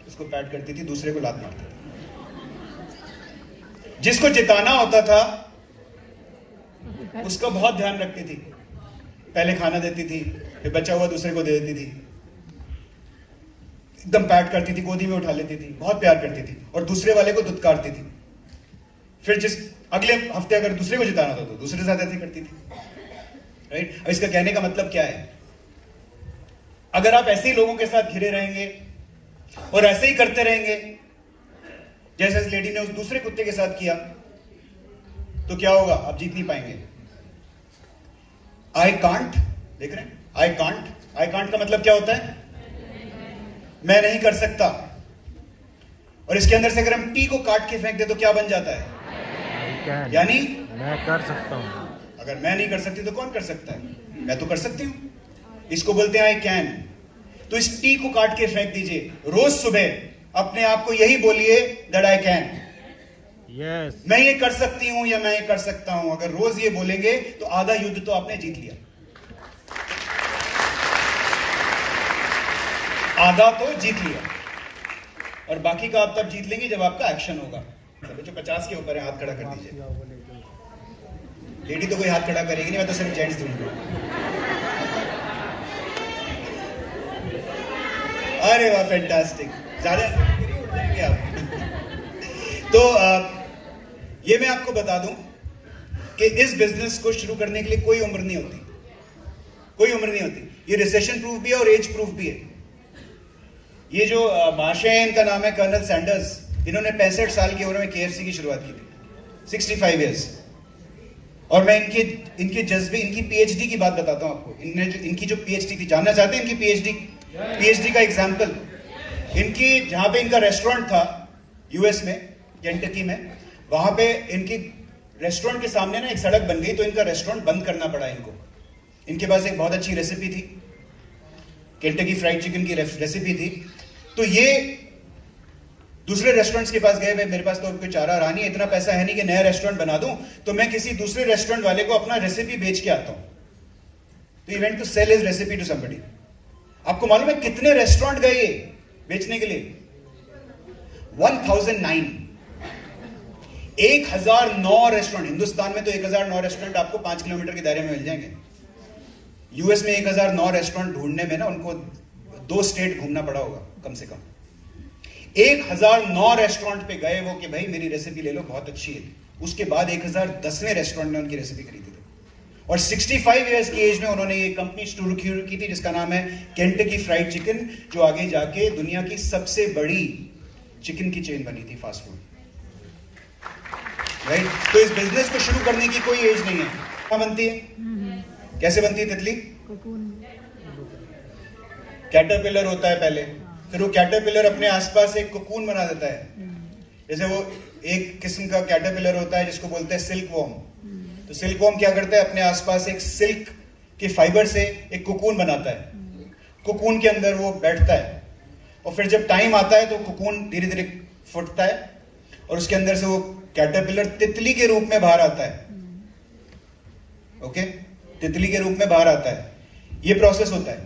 उसको पैट करती थी, दूसरे को लात मारती थी। जिसको जिताना होता था उसका बहुत ध्यान रखती थी, पहले खाना देती थी, फिर बचा हुआ दूसरे को दे देती थी, एकदम पैट करती थी, गोदी में उठा लेती थी, बहुत प्यार करती थी, और दूसरे वाले को दुत्कारती थी। फिर जिस अगले हफ्ते अगर दूसरे को जिताना था तो दूसरे साथ ऐसे करती थी। राइट? अब इसका कहने का मतलब क्या है? अगर आप ऐसे ही लोगों के साथ घिरे रहेंगे और ऐसे ही करते रहेंगे जैसे इस लेडी ने उस दूसरे कुत्ते के साथ किया, तो क्या होगा? आप जीत नहीं पाएंगे। आई कांट, देख रहे हैं? आई कांट का मतलब क्या होता है? मैं नहीं कर सकता। और इसके अंदर से अगर हम टी को काट के फेंक दे तो क्या बन जाता है? यानी मैं कर सकता हूं। अगर मैं नहीं कर सकती तो कौन कर सकता है? मैं तो कर सकती हूं। इसको बोलते हैं आई कैन। तो इस टी को काट के फेंक दीजिए। रोज सुबह अपने आप को यही बोलिए दैट आई कैन। यस, मैं ये कर सकती हूं या मैं ये कर सकता हूं। अगर रोज ये बोलेंगे तो आधा युद्ध तो आपने जीत लिया, आधा तो जीत लिया, और बाकी का आप तब जीत लेंगे जब आपका एक्शन होगा। जो 50 के ऊपर है हाथ खड़ा कर दीजिए। लेडी तो कोई हाथ खड़ा करेगी नहीं, मैं तो सिर्फ जेंट्स दूंगा। अरे वाह, फैंटास्टिक, ज्यादा उठ जाएंगे आप। तो ये मैं आपको बता दूं कि इस बिजनेस को शुरू करने के लिए कोई उम्र नहीं होती, कोई उम्र नहीं होती। ये रिसेशन प्रूफ भी है और एज प्रूफ भी है। ये जो महाशय है, इनका नाम है कर्नल सैंडर्स। इन्होंने 65 साल की उम्र में KFC की शुरुआत की थी, 65 इयर्स। और मैं इनके जज्बे, इनकी PhD की बात बताता हूं आपको। इनकी जो PhD थी, जानना चाहते हैं इनकी PhD का एग्जाम्पल? इनकी जहां पे इनका रेस्टोरेंट था US में, केंटकी में, वहां पे इनकी रेस्टोरेंट के सामने ना एक सड़क बन गई, तो इनका रेस्टोरेंट बंद करना पड़ा इनको। इनके पास एक बहुत अच्छी रेसिपी थी, केंटकी फ्राइड चिकन की रेसिपी थी। तो ये दूसरे रेस्टोरेंट्स के पास गए, भाई मेरे पास तो कोई चारा रहा नहीं, इतना पैसा है नहीं कि नया रेस्टोरेंट बना दूं, तो मैं किसी दूसरे रेस्टोरेंट वाले को अपना रेसिपी बेच के आता हूं। तो he went to sell his recipe to somebody. आपको मालूम है कितने रेस्टोरेंट गए ये बेचने के लिए? 1009 1009 रेस्टोरेंट। हिंदुस्तान में तो 1009 रेस्टोरेंट आपको 5 किलोमीटर के दायरे में मिल जाएंगे। यूएस में 1009 रेस्टोरेंट ढूंढने में ना उनको 2 स्टेट घूमना पड़ा होगा कम से कम। 1009 रेस्टोरेंट पे गए वो कि भाई मेरी रेसिपी ले लो, बहुत अच्छी है। उसके बाद 1010वें रेस्टोरेंट में उनकी रेसिपी खरीदी थी और 65 इयर्स की एज में उन्होंने ये कंपनी शुरू की थी जिसका नाम है केंटकी फ्राइड चिकन, जो आगे जाके दुनिया की सबसे बड़ी चिकन की चेन बनी थी फास्ट फूड, राइट। तो इस बिजनेस को शुरू करने की कोई एज नहीं है। क्या बनती है, कैसे बनती है तितली? कैटरपिलर होता है पहले, फिर वो कैटरपिलर अपने आसपास एक कोकून बना देता है। जैसे वो एक किस्म का कैटरपिलर होता है जिसको बोलते हैं सिल्क वॉर्म। तो सिल्क वॉर्म क्या करता है, अपने आसपास एक सिल्क के फाइबर से एक कोकून बनाता है। कोकून के अंदर वो बैठता है और फिर जब टाइम आता है तो कोकून धीरे धीरे फूटता है और उसके अंदर से वो कैटरपिलर तितली के रूप में बाहर आता है। ओके, तितली के रूप में बाहर आता है। ये प्रोसेस होता है।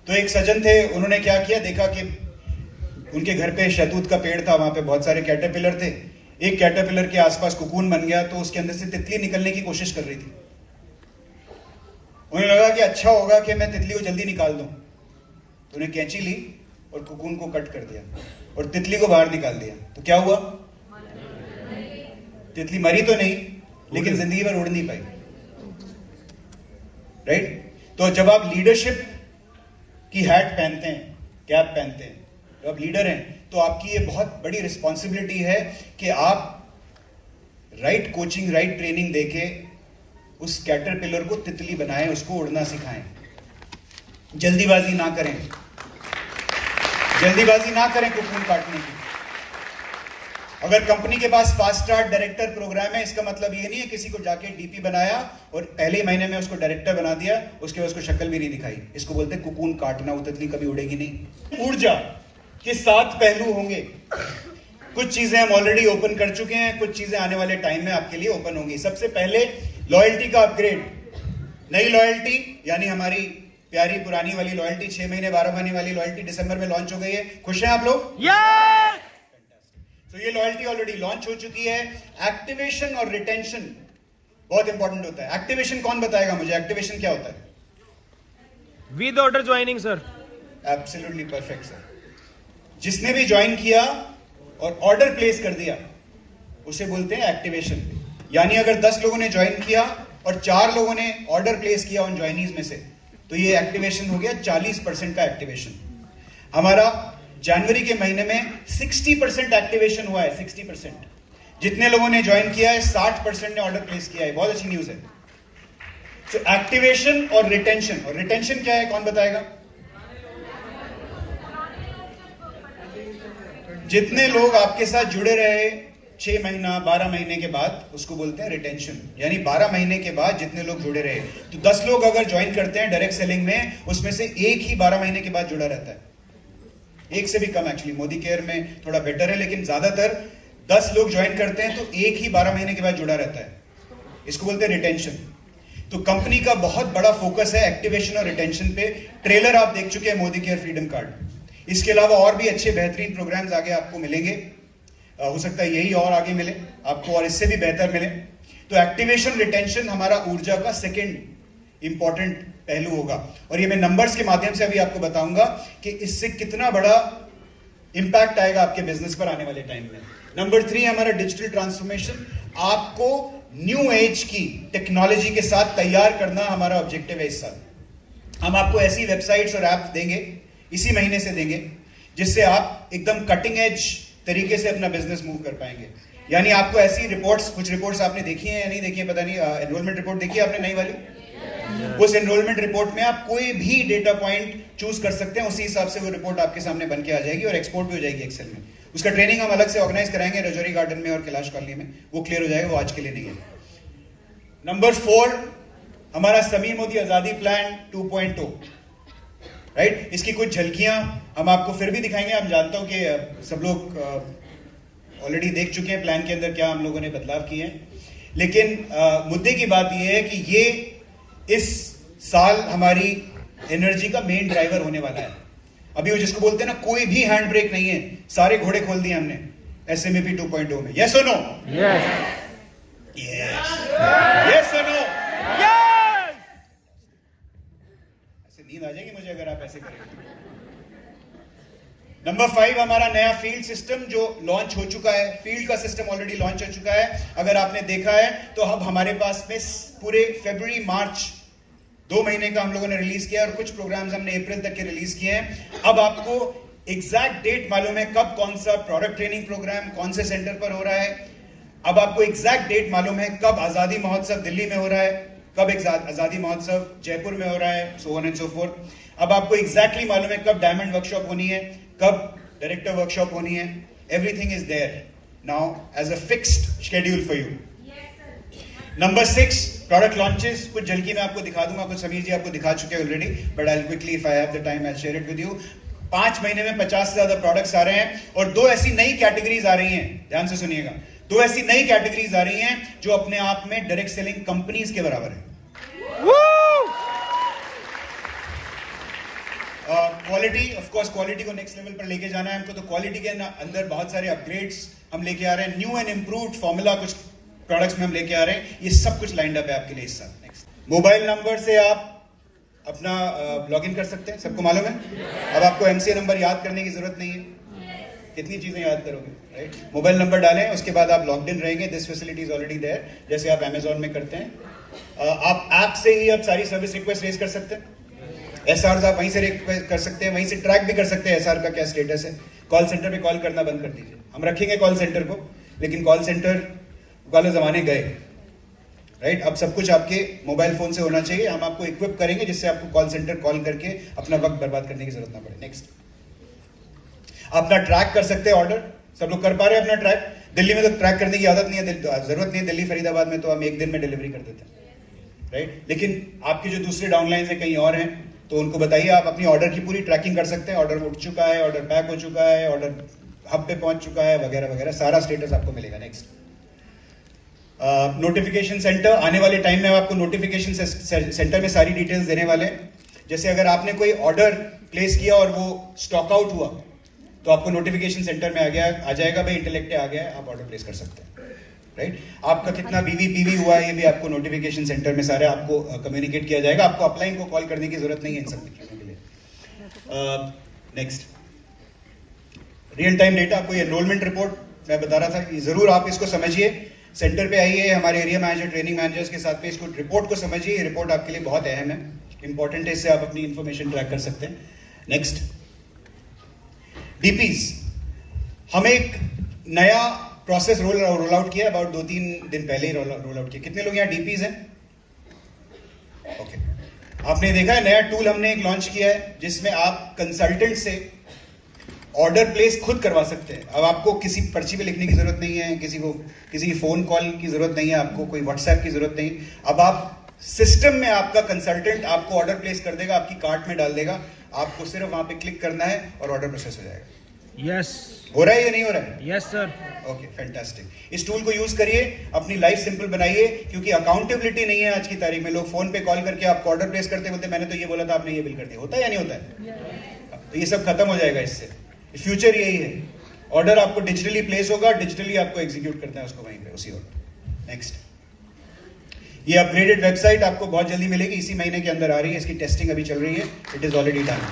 तो एक सज्जन थे, उन्होंने क्या किया, देखा कि उनके घर पे शहतूत का पेड़ था, वहां पे बहुत सारे कैटरपिलर थे। एक कैटरपिलर के आसपास कोकून बन गया तो उसके अंदर से तितली निकलने की कोशिश कर रही थी। उन्हें लगा कि अच्छा होगा कि मैं तितली को जल्दी निकाल दूं, तो उन्हें कैंची ली और कोकून को कट कर दिया और तितली को बाहर निकाल दिया। तो क्या हुआ, तितली मरी तो नहीं लेकिन जिंदगी भर उड़ नहीं पाई, राइट। तो जब आप लीडरशिप की हैट पहनते हैं, कैप पहनते हैं, तो आप लीडर हैं, तो आपकी ये बहुत बड़ी रिस्पॉन्सिबिलिटी है कि आप राइट कोचिंग, राइट ट्रेनिंग देके उस कैटरपिलर को तितली बनाएं, उसको उड़ना सिखाएं। जल्दीबाजी ना करें, जल्दीबाजी ना करें कोकून काटने की। अगर कंपनी के पास फास्ट स्टार्ट डायरेक्टर प्रोग्राम है, इसका मतलब ये नहीं है किसी को जाके डीपी बनाया और पहले ही महीने में उसको डायरेक्टर बना दिया, उसके बाद उसको शक्ल भी नहीं दिखाई। इसको बोलते हैं कोकून काटना। वो तितली कभी उड़ेगी नहीं। ऊर्जा के 7 पहलू होंगे। कुछ चीजें हम ऑलरेडी ओपन कर चुके हैं, कुछ चीजें आने वाले टाइम में आपके लिए ओपन होंगी। सबसे पहले लॉयल्टी का अपग्रेड। नई लॉयल्टी यानी हमारी प्यारी पुरानी वाली लॉयल्टी 6 महीने 12 महीने वाली लॉयल्टी दिसंबर में लॉन्च हो गई है। खुश हैं आप लोग? तो ये लॉयल्टी ऑलरेडी लॉन्च हो चुकी है। एक्टिवेशन और रिटेंशन बहुत इंपॉर्टेंट होता है। एक्टिवेशन कौन बताएगा मुझे, एक्टिवेशन क्या होता है? With order joining sir. Absolutely perfect sir. जिसने भी ज्वाइन किया और ऑर्डर प्लेस कर दिया उसे बोलते हैं एक्टिवेशन। यानी अगर 10 लोगों ने ज्वाइन किया और 4 लोगों ने ऑर्डर प्लेस किया उन ज्वाइनीज में से, तो ये एक्टिवेशन हो गया 40% का एक्टिवेशन। हमारा जनवरी के महीने में 60% एक्टिवेशन हुआ है। 60% जितने लोगों ने ज्वाइन किया है 60% ने ऑर्डर प्लेस किया है। बहुत अच्छी न्यूज है। तो एक्टिवेशन और रिटेंशन। और रिटेंशन क्या है, कौन बताएगा? जितने लोग आपके साथ जुड़े रहे 6 महीना 12 महीने के बाद, उसको बोलते हैं रिटेंशन। यानी 12 महीने के बाद जितने लोग जुड़े रहे। तो 10 लोग अगर ज्वाइन करते हैं डायरेक्ट सेलिंग में, उसमें से एक ही 12 महीने के बाद जुड़ा रहता है। एक से भी कम एक्चुअली, मोदी केयर में थोड़ा बेटर है, लेकिन ज्यादातर 10 लोग ज्वाइन करते हैं तो एक ही 12 महीने के बाद जुड़ा रहता है। इसको बोलते हैं रिटेंशन। तो कंपनी का बहुत बड़ा फोकस है एक्टिवेशन और रिटेंशन पे। ट्रेलर आप देख चुके हैं मोदी केयर फ्रीडम कार्ड। इसके अलावा और भी अच्छे बेहतरीन प्रोग्राम्स आगे आपको मिलेंगे। हो सकता है यही और आगे मिले आपको और इससे भी बेहतर मिले। तो एक्टिवेशन रिटेंशन हमारा ऊर्जा का सेकेंड इंपॉर्टेंट पहलू होगा। और ये मैं नंबर्स के माध्यम से अभी आपको बताऊंगा कि इससे कितना बड़ा इंपैक्ट आएगा आपके बिजनेस पर आने वाले टाइम में। नंबर 3 हमारा डिजिटल ट्रांसफॉर्मेशन। आपको न्यू एज की टेक्नोलॉजी के साथ तैयार करना हमारा ऑब्जेक्टिव है इस साल। हम आपको ऐसी वेबसाइट्स और ऐप देंगे, इसी महीने से देंगे, जिससे आप एकदम कटिंग एज तरीके से अपना बिजनेस मूव कर पाएंगे। यानी आपको ऐसी रिपोर्ट्स, कुछ रिपोर्ट्स आपने देखी हैं या नहीं देखी है पता नहीं, एनरोलमेंट रिपोर्ट देखी है आपने नई वाली? उस एनरोलमेंट रिपोर्ट में आप कोई भी डेटा पॉइंट चूज कर सकते हैं, उसी हिसाब से वो रिपोर्ट आपके सामने बन के आ जाएगी और एक्सपोर्ट भी हो जाएगी एक्सेल में। उसका ट्रेनिंग हम अलग से ऑर्गेनाइज कराएंगे रजौरी गार्डन में और कैलाश कॉलोनी में, वो क्लियर हो जाएगा, वो आज के लिए नहीं है। नंबर 4 हमारा समीर मोदी आजादी प्लान 2.0, राइट। इसकी कुछ झलकियां हम आपको फिर भी दिखाएंगे। हम जानता हूं कि सब लोग ऑलरेडी देख चुके हैं प्लान के अंदर क्या हम लोगों ने बदलाव किए हैं, लेकिन मुद्दे की बात यह है कि ये इस साल हमारी एनर्जी का मेन ड्राइवर होने वाला है। अभी वो जिसको बोलते हैं ना, कोई भी हैंड ब्रेक नहीं है, सारे घोड़े खोल दिए हमने एसएमएपी 2.0 में। यस और नो? यस। यस और नो? नींद आ जाएगी मुझे अगर आप ऐसे करेंगे। नंबर 5 हमारा नया फील्ड सिस्टम जो लॉन्च हो चुका है। फील्ड का सिस्टम ऑलरेडी लॉन्च हो चुका है, अगर आपने देखा है तो। अब हमारे पास में पूरे फरवरी मार्च 2 महीने का हम लोगों ने रिलीज किया और कुछ प्रोग्राम्स हमने अप्रैल तक के रिलीज किए हैं। अब आपको एग्जैक्ट डेट मालूम है कब कौन सा प्रोडक्ट ट्रेनिंग प्रोग्राम कौन से सेंटर पर हो रहा है। अब आपको एग्जैक्ट डेट मालूम है कब आजादी महोत्सव दिल्ली में हो रहा है, कब आजादी महोत्सव जयपुर में हो रहा है, so on and so fourth. अब आपको एग्जैक्टली मालूम है कब डायमंड वर्कशॉप होनी है, कब डायरेक्टर वर्कशॉप होनी है। Everything is there now as a fixed schedule for you. Number 6 product launches. कुछ जल्दी में आपको दिखा दूंगा, कुछ समीर जी आपको दिखा चुके हैं already, but I quickly if I have the time I share it with you. 5 महीने में 50 से ज्यादा प्रोडक्ट्स आ रहे हैं और 2 ऐसी नई कैटेगरीज आ रही हैं, ध्यान से सुनिएगा। 2 ऐसी नई कैटेगरीज आ रही हैं जो अपने आप में डायरेक्ट सेलिंग कंपनीज के बराबर है। क्वालिटी, ऑफ कोर्स क्वालिटी को नेक्स्ट लेवल पर लेके जाना है हमको, तो क्वालिटी के अंदर बहुत सारे अपग्रेड्स हम लेके आ रहे हैं। न्यू एंड इंप्रूव्ड फॉर्मूला कुछ प्रोडक्ट्स में हम लेके आ रहे हैं। ये सब कुछ लाइंड अप है आपके लिए इस साल। नेक्स्ट, मोबाइल नंबर से आप अपना लॉगिन कर सकते हैं, सबको मालूम है। अब आपको एमसीए नंबर याद करने की जरूरत नहीं है। कितनी चीजें याद करोगे, राइट? मोबाइल नंबर डालें, उसके बाद आप लॉग्ड इन रहेंगे। This facility is already there, जैसे आप अमेजॉन में करते हैं। आप ऐप से ही अब सारी सर्विस रिक्वेस्ट रेज कर सकते हैं। एसआर आप वहीं से रिक्वेस्ट कर सकते हैं, वहीं से ट्रैक भी कर सकते हैं एसआर का क्या स्टेटस है। कॉल सेंटर पे कॉल करना बंद कर दीजिए, हम रखेंगे कॉल सेंटर को, लेकिन कॉल सेंटर वाले जमाने गए, राइट? अब सब कुछ आपके मोबाइल फोन से होना चाहिए। हम आपको इक्विप करेंगे जिससे आपको कॉल सेंटर कॉल करके अपना वक्त बर्बाद करने की जरूरत ना पड़े। नेक्स्ट, अपना ट्रैक कर सकते हैं ऑर्डर। सब लोग कर पा रहे हैं अपना ट्रैक? दिल्ली में तो ट्रैक करने की आदत नहीं है, जरूरत नहीं है। दिल्ली फरीदाबाद में तो हम 1 दिन में डिलीवरी कर देते हैं, राइट? लेकिन आपके जो दूसरे डाउनलाइन है कहीं और हैं, तो उनको बताइए आप अपनी ऑर्डर की पूरी ट्रैकिंग कर सकते हैं। ऑर्डर उठ चुका है, ऑर्डर पैक हो चुका है, ऑर्डर हब पे पहुंच चुका है, वगैरह वगैरह, सारा स्टेटस आपको मिलेगा। Next, notification centre. आने वाले टाइम में आपको नोटिफिकेशन सेंटर में सारी डिटेल्स देने वाले हैं। जैसे अगर आपने कोई ऑर्डर प्लेस किया और वो स्टॉक आउट हुआ, तो आपको नोटिफिकेशन सेंटर में आ जाएगा भाई इंटेलेक्ट आ गया है, आप ऑर्डर प्लेस कर सकते हैं, राइट? आपका कितना बीवी पीवी हुआ है ये भी आपको नोटिफिकेशन सेंटर में सारे आपको कम्युनिकेट किया जाएगा। आपको अपलाइन को कॉल करने की जरूरत नहीं है इन सब चीजों के लिए। Next, real time data. आपको ये एनरोलमेंट रिपोर्ट मैं बता रहा था, कि जरूर आप इसको समझिए। सेंटर पे आइए, हमारे एरिया मैनेजर ट्रेनिंग मैनेजर्स के साथ में इसको रिपोर्ट को समझिए। रिपोर्ट आपके लिए बहुत अहम है, इंपॉर्टेंट है, इससे आप अपनी इंफॉर्मेशन ट्रैक कर सकते हैं। Next, DPs. हम एक नया प्रोसेस रोल आउट किया, अबाउट 2-3 दिन पहले ही रोल आउट किया। कितने लोग यहाँ डीपीज हैं? ओके, आपने देखा है नया टूल हमने एक लॉन्च किया है जिसमें आप कंसल्टेंट से ऑर्डर प्लेस खुद करवा सकते हैं। अब आपको किसी पर्ची पे लिखने की जरूरत नहीं है, किसी फोन कॉल की जरूरत नहीं है, आपको कोई व्हाट्सएप की जरूरत नहीं। अब आप सिस्टम में आपका कंसल्टेंट आपको ऑर्डर प्लेस कर देगा, आपकी कार्ट में डाल देगा, आपको सिर्फ वहां पे क्लिक करना है और ऑर्डर प्रोसेस हो जाएगा। यस, हो रहा है या नहीं हो रहा है? Yes sir. Okay, fantastic. इस टूल को यूज करिए, अपनी लाइफ सिंपल बनाइए, क्योंकि अकाउंटेबिलिटी नहीं है आज की तारीख में। लोग फोन पे कॉल करके आपको ऑर्डर प्लेस करते बोलते मैंने तो ये बोला था, आपने ये बिल कर दिया। होता है या नहीं होता है? तो ये सब खत्म हो जाएगा इससे। फ्यूचर यही है, ऑर्डर आपको डिजिटली प्लेस होगा, डिजिटली आपको एग्जीक्यूट करना है उसको वहीं पे, उसी ऑर्डर। नेक्स्ट, ये अपग्रेडेड वेबसाइट आपको बहुत जल्दी मिलेगी, इसी महीने के अंदर आ रही है। इसकी टेस्टिंग अभी चल रही है, इट इज ऑलरेडी डन।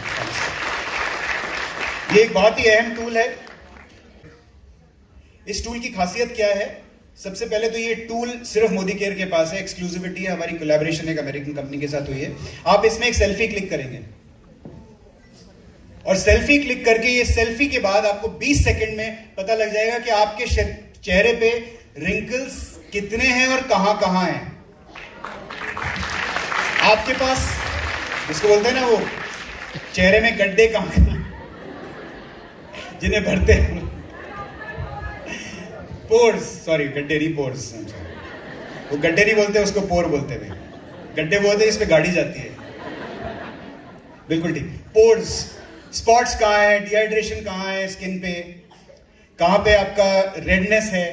ये एक बहुत ही अहम टूल है। इस टूल की खासियत क्या है? सबसे पहले तो ये टूल सिर्फ मोदी केयर के पास है, एक्सक्लूसिविटी है, हमारी कोलैबोरेशन एक अमेरिकन कंपनी के साथ हुई है। आप इसमें एक सेल्फी क्लिक करेंगे और सेल्फी क्लिक करके ये सेल्फी के बाद आपको 20 सेकंड में पता लग जाएगा कि आपके चेहरे पे रिंकल्स कितने हैं और कहां कहां हैं। आपके पास, जिसको बोलते हैं ना वो चेहरे में गड्ढे कहां जिन्हें भरते हैं, पोर्स, सॉरी गड्ढे नहीं, पोर्स। वो गड्ढे नहीं बोलते, उसको पोर बोलते हैं। गड्ढे बोलते हैं इस पे गाड़ी जाती है, बिल्कुल ठीक। पोर्स, स्पॉट्स कहाँ है, डिहाइड्रेशन कहाँ है स्किन पे, कहाँ पे आपका रेडनेस है,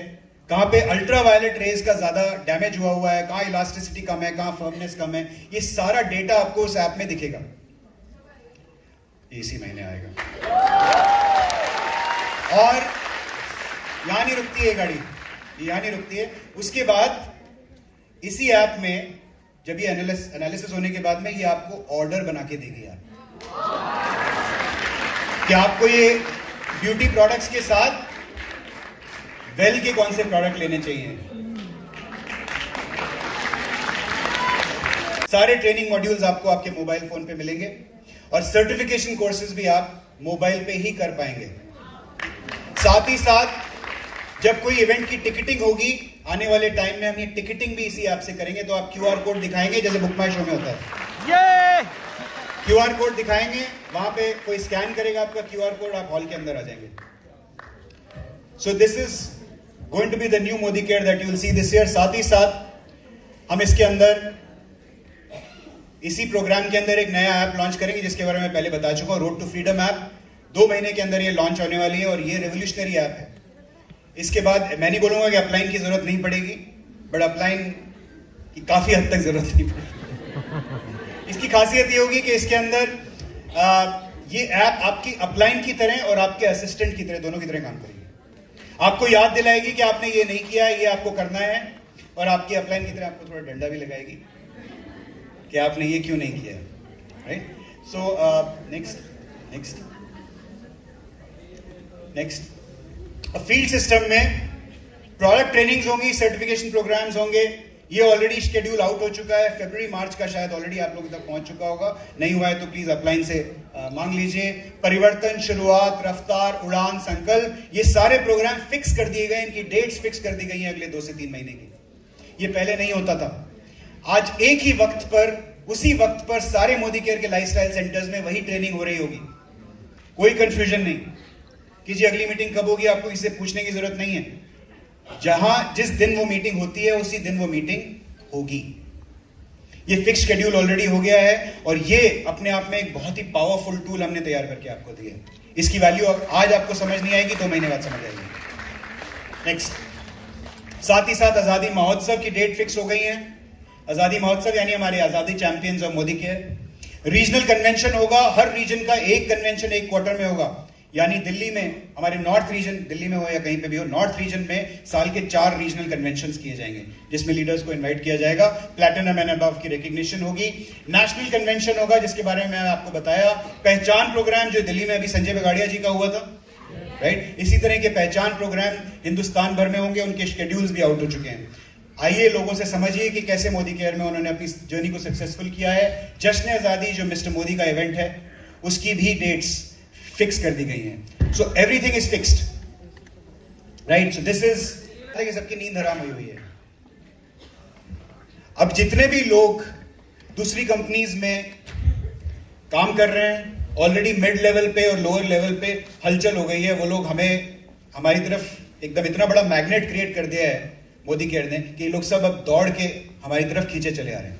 कहाँ पे अल्ट्रावायलेट रेज का ज्यादा डैमेज हुआ है, कहाँ इलास्टिसिटी कम है, कहाँ फर्मनेस कम है, ये सारा डेटा आपको उस ऐप में दिखेगा। इसी महीने आएगा। और यहां नहीं रुकती है गाड़ी, यहां नहीं रुकती है। उसके बाद इसी ऐप में जब ये एनालिसिस होने के बाद में ये आपको ऑर्डर बना के देगी यार कि आपको ये ब्यूटी प्रोडक्ट्स के साथ वेल के कौन से प्रोडक्ट लेने चाहिए। सारे ट्रेनिंग मॉड्यूल्स आपको आपके मोबाइल फोन पे मिलेंगे और सर्टिफिकेशन कोर्सेज भी आप मोबाइल पे ही कर पाएंगे। साथ ही साथ जब कोई इवेंट की टिकटिंग होगी आने वाले टाइम में हम ये टिकटिंग भी इसी ऐप से करेंगे। तो आप क्यूआर कोड दिखाएंगे जैसे बुक माई शो में होता है, क्यूआर कोड दिखाएंगे, वहां पे कोई स्कैन करेगा आपका क्यूआर कोड, आप हॉल के अंदर आ जाएंगे। So this is going to be the new Modi care that you will see this year. साथ ही साथ हम इसके अंदर इसी प्रोग्राम के अंदर एक नया ऐप लॉन्च करेंगे जिसके बारे में पहले बता चुका हूं, रोड टू फ्रीडम ऐप। 2 महीने के अंदर ये लॉन्च होने वाली है और ये रेवोल्यूशनरी ऐप है। इसके बाद मैं नहीं बोलूंगा कि अपलाइन की जरूरत नहीं पड़ेगी, बट अपलाइन की काफी हद तक जरूरत नहीं पड़ेगी। इसकी खासियत ये होगी कि इसके अंदर ये ऐप आपकी अपलाइन की तरह और आपके असिस्टेंट की तरह, दोनों की तरह काम करेगी। आपको याद दिलाएगी कि आपने ये नहीं किया, ये आपको करना है, और आपकी अपलाइन की तरह आपको थोड़ा डंडा भी लगाएगी कि आपने ये क्यों नहीं किया, right. So next field system में प्रोडक्ट ट्रेनिंग्स होंगी, सर्टिफिकेशन प्रोग्राम्स होंगे। ये ऑलरेडी शेड्यूल आउट हो चुका है, फरवरी मार्च का शायद ऑलरेडी आप लोगों तक पहुंच चुका होगा। नहीं हुआ है तो प्लीज अपलाइन से मांग लीजिए। परिवर्तन, शुरुआत, रफ्तार, उड़ान, संकल्प, ये सारे प्रोग्राम फिक्स कर दिए गए, इनकी डेट्स फिक्स कर दी गई हैं अगले 2 से 3 महीने की। ये पहले नहीं होता था। आज एक ही वक्त पर, उसी वक्त पर सारे मोदी केयर के लाइफस्टाइल सेंटर्स में वही ट्रेनिंग हो रही होगी, कोई कंफ्यूजन नहीं कि जी अगली मीटिंग कब होगी, आपको इससे पूछने की जरूरत नहीं है। जिस दिन वो मीटिंग होती है उसी दिन वो मीटिंग होगी। ये फिक्स शेड्यूल ऑलरेडी हो गया है और ये अपने आप में एक बहुत ही पावरफुल टूल हमने तैयार करके आपको दिया है। इसकी वैल्यू आज आपको समझ नहीं आएगी, 2 महीने बाद समझ आएगी। नेक्स्ट, साथ ही साथ आजादी महोत्सव की डेट फिक्स हो गई है। आजादी महोत्सव यानी हमारे आजादी champions of Modi care. Regional convention होगा, हर रीजन का एक कन्वेंशन एक क्वार्टर में होगा। यानी दिल्ली में, हमारे नॉर्थ रीजन, दिल्ली में हो या कहीं पे भी हो, नॉर्थ रीजन में साल के 4 रीजनल कन्वेंशंस किए जाएंगे जिसमें लीडर्स को इनवाइट किया जाएगा। प्लैटिनम एंड अबव की रिकग्निशन होगी। नेशनल कन्वेंशन होगा जिसके बारे में मैंने आपको बताया। पहचान प्रोग्राम जो दिल्ली में अभी संजय बगाड़िया जी का हुआ था, राइट, इसी तरह के पहचान प्रोग्राम हिंदुस्तान भर में होंगे। उनके शेड्यूल्स भी आउट हो चुके हैं। आइए लोगों से समझिए कि कैसे मोदी केयर में उन्होंने अपनी जर्नी को सक्सेसफुल किया है। जश्न आजादी जो मिस्टर मोदी का इवेंट है उसकी भी डेट्स फिक्स कर दी गई हैं। So everything is fixed, right. So this is, सबकी नींद हराम हुई है। अब जितने भी लोग दूसरी कंपनीज में काम कर रहे हैं, ऑलरेडी मिड लेवल पे और लोअर लेवल पे हलचल हो गई है। वो लोग हमारी तरफ एकदम इतना बड़ा मैग्नेट क्रिएट कर दिया है मोदी केयर ने कि लोग सब अब दौड़ के हमारी तरफ खींचे चले आ रहे हैं।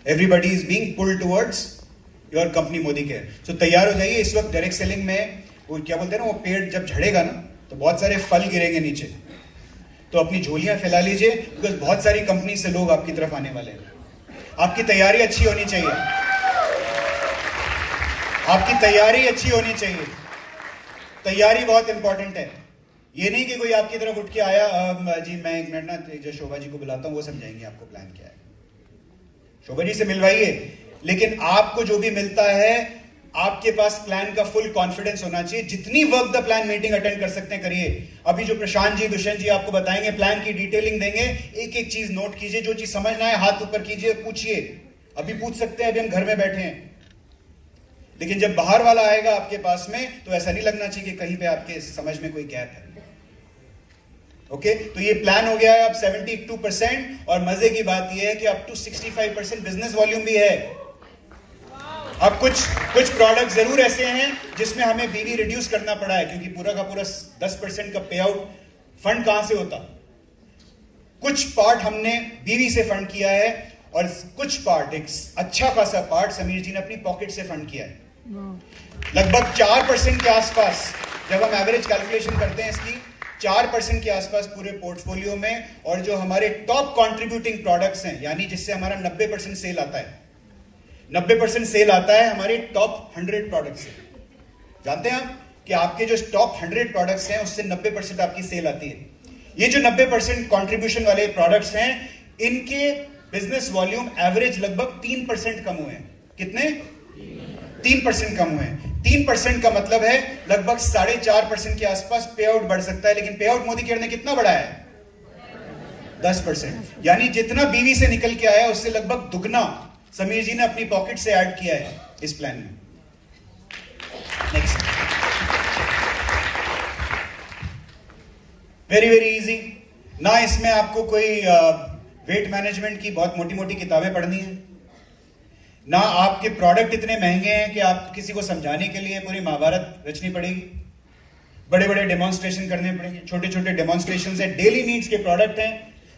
Everybody is being pulled towards your company Modi care. So तैयार हो जाइए। इस वक्त डायरेक्ट सेलिंग में वो क्या बोलते हैं ना, वो पेड़ जब झड़ेगा ना तो बहुत सारे फल गिरेंगे नीचे, तो अपनी झोलियां फैला लीजिए, बिकॉज बहुत सारी कंपनी से लोग आपकी तरफ आने वाले हैं। आपकी तैयारी अच्छी होनी चाहिए, आपकी तैयारी अच्छी होनी चाहिए। तैयारी बहुत इंपॉर्टेंट है। ये नहीं कि कोई आपकी तरफ उठ के आया, जी मैं एक मिनट ना जो शोभा जी को बुलाता हूं, वो समझाएंगे आपको प्लान क्या है। शोभा जी से मिलवाइए, लेकिन आपको जो भी मिलता है आपके पास प्लान का फुल कॉन्फिडेंस होना चाहिए। जितनी work the plan meeting attend कर सकते हैं करिए। अभी जो प्रशांत जी, दुष्यंत जी आपको बताएंगे, प्लान की डिटेलिंग देंगे, एक एक चीज नोट कीजिए। जो चीज समझ ना आए हाथ ऊपर कीजिए, पूछिए। अभी पूछ सकते हैं, अभी हम घर में बैठे हैं, लेकिन जब बाहर वाला आएगा आपके पास में तो ऐसा नहीं लगना चाहिए कि कहीं पे आपके समझ में कोई गैप है। ओके, तो ये प्लान हो गया है अब 72%, और मजे की बात ये है कि अप टू 65% बिजनेस वॉल्यूम भी है। अब कुछ प्रोडक्ट जरूर ऐसे हैं जिसमें हमें बीवी रिड्यूस करना पड़ा है, क्योंकि पूरा का पूरा 10% का पे आउट फंड कहां से होता। कुछ पार्ट हमने बीवी से फंड किया है और कुछ पार्ट, एक अच्छा खासा पार्ट समीर जी ने अपनी पॉकेट से फंड किया है। लगभग 4% के आसपास, जब हम एवरेज कैलकुलेशन करते हैं इसकी, 4% के आसपास पूरे पोर्टफोलियो में। और जो हमारे टॉप कंट्रीब्यूटिंग प्रोडक्ट्स हैं, यानी जिससे हमारा 90% सेल आता है, 90% सेल आता है हमारे टॉप 100 प्रोडक्ट्स से। जानते हैं आप कि आपके जो टॉप 100 प्रोडक्ट्स हैं उससे 90% आपकी सेल आती है। ये जो 90% कंट्रीब्यूशन वाले प्रोडक्ट्स हैं, इनके बिजनेस वॉल्यूम एवरेज लगभग 3% कम हुए हैं। कितने? 3% कम हुए हैं। 3% का मतलब है लगभग 4.5% के आसपास पे आउट बढ़ सकता है, लेकिन पे आउट मोदी केयर ने कितना बढ़ाया है? 10%। यानी जितना बीवी से निकल के आया उससे लगभग दुगना समीर जी ने अपनी पॉकेट से ऐड किया है इस प्लान में। नेक्स्ट, वेरी वेरी इजी ना। इसमें आपको कोई वेट मैनेजमेंट की बहुत मोटी मोटी किताबें पढ़नी है ना, आपके प्रोडक्ट इतने महंगे हैं कि आप किसी को समझाने के लिए पूरी महाभारत रचनी पड़ेगी, बड़े बड़े डेमोन्स्ट्रेशन करने पड़ेंगे। छोटे छोटे डेमोन्स्ट्रेशन है, डेली नीड्स के प्रोडक्ट हैं।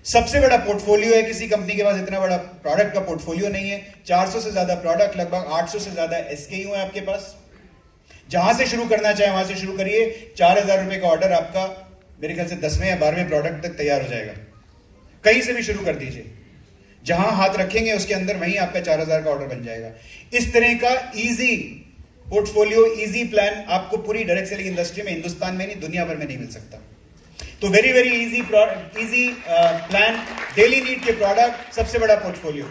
सबसे बड़ा पोर्टफोलियो है, किसी कंपनी के पास इतना बड़ा प्रोडक्ट का पोर्टफोलियो नहीं है। 400 से ज्यादा प्रोडक्ट, लगभग 800 से ज्यादा एसकेयू है आपके पास। जहां से शुरू करना चाहे वहां से शुरू करिए। 4000 रुपए का ऑर्डर आपका मेरे ख्याल से 10वें या 12वें प्रोडक्ट तक तैयार हो जाएगा। कहीं से भी शुरू कर दीजिए, जहां हाथ रखेंगे उसके अंदर वहीं आपका 4000 का ऑर्डर बन जाएगा। इस तरह का इजी पोर्टफोलियो, इजी प्लान आपको पूरी डायरेक्ट सेलिंग इंडस्ट्री में, हिंदुस्तान में नहीं दुनिया भर में नहीं मिल सकता। तो very very easy plan, daily need के प्रोडक्ट, सबसे बड़ा पोर्टफोलियो।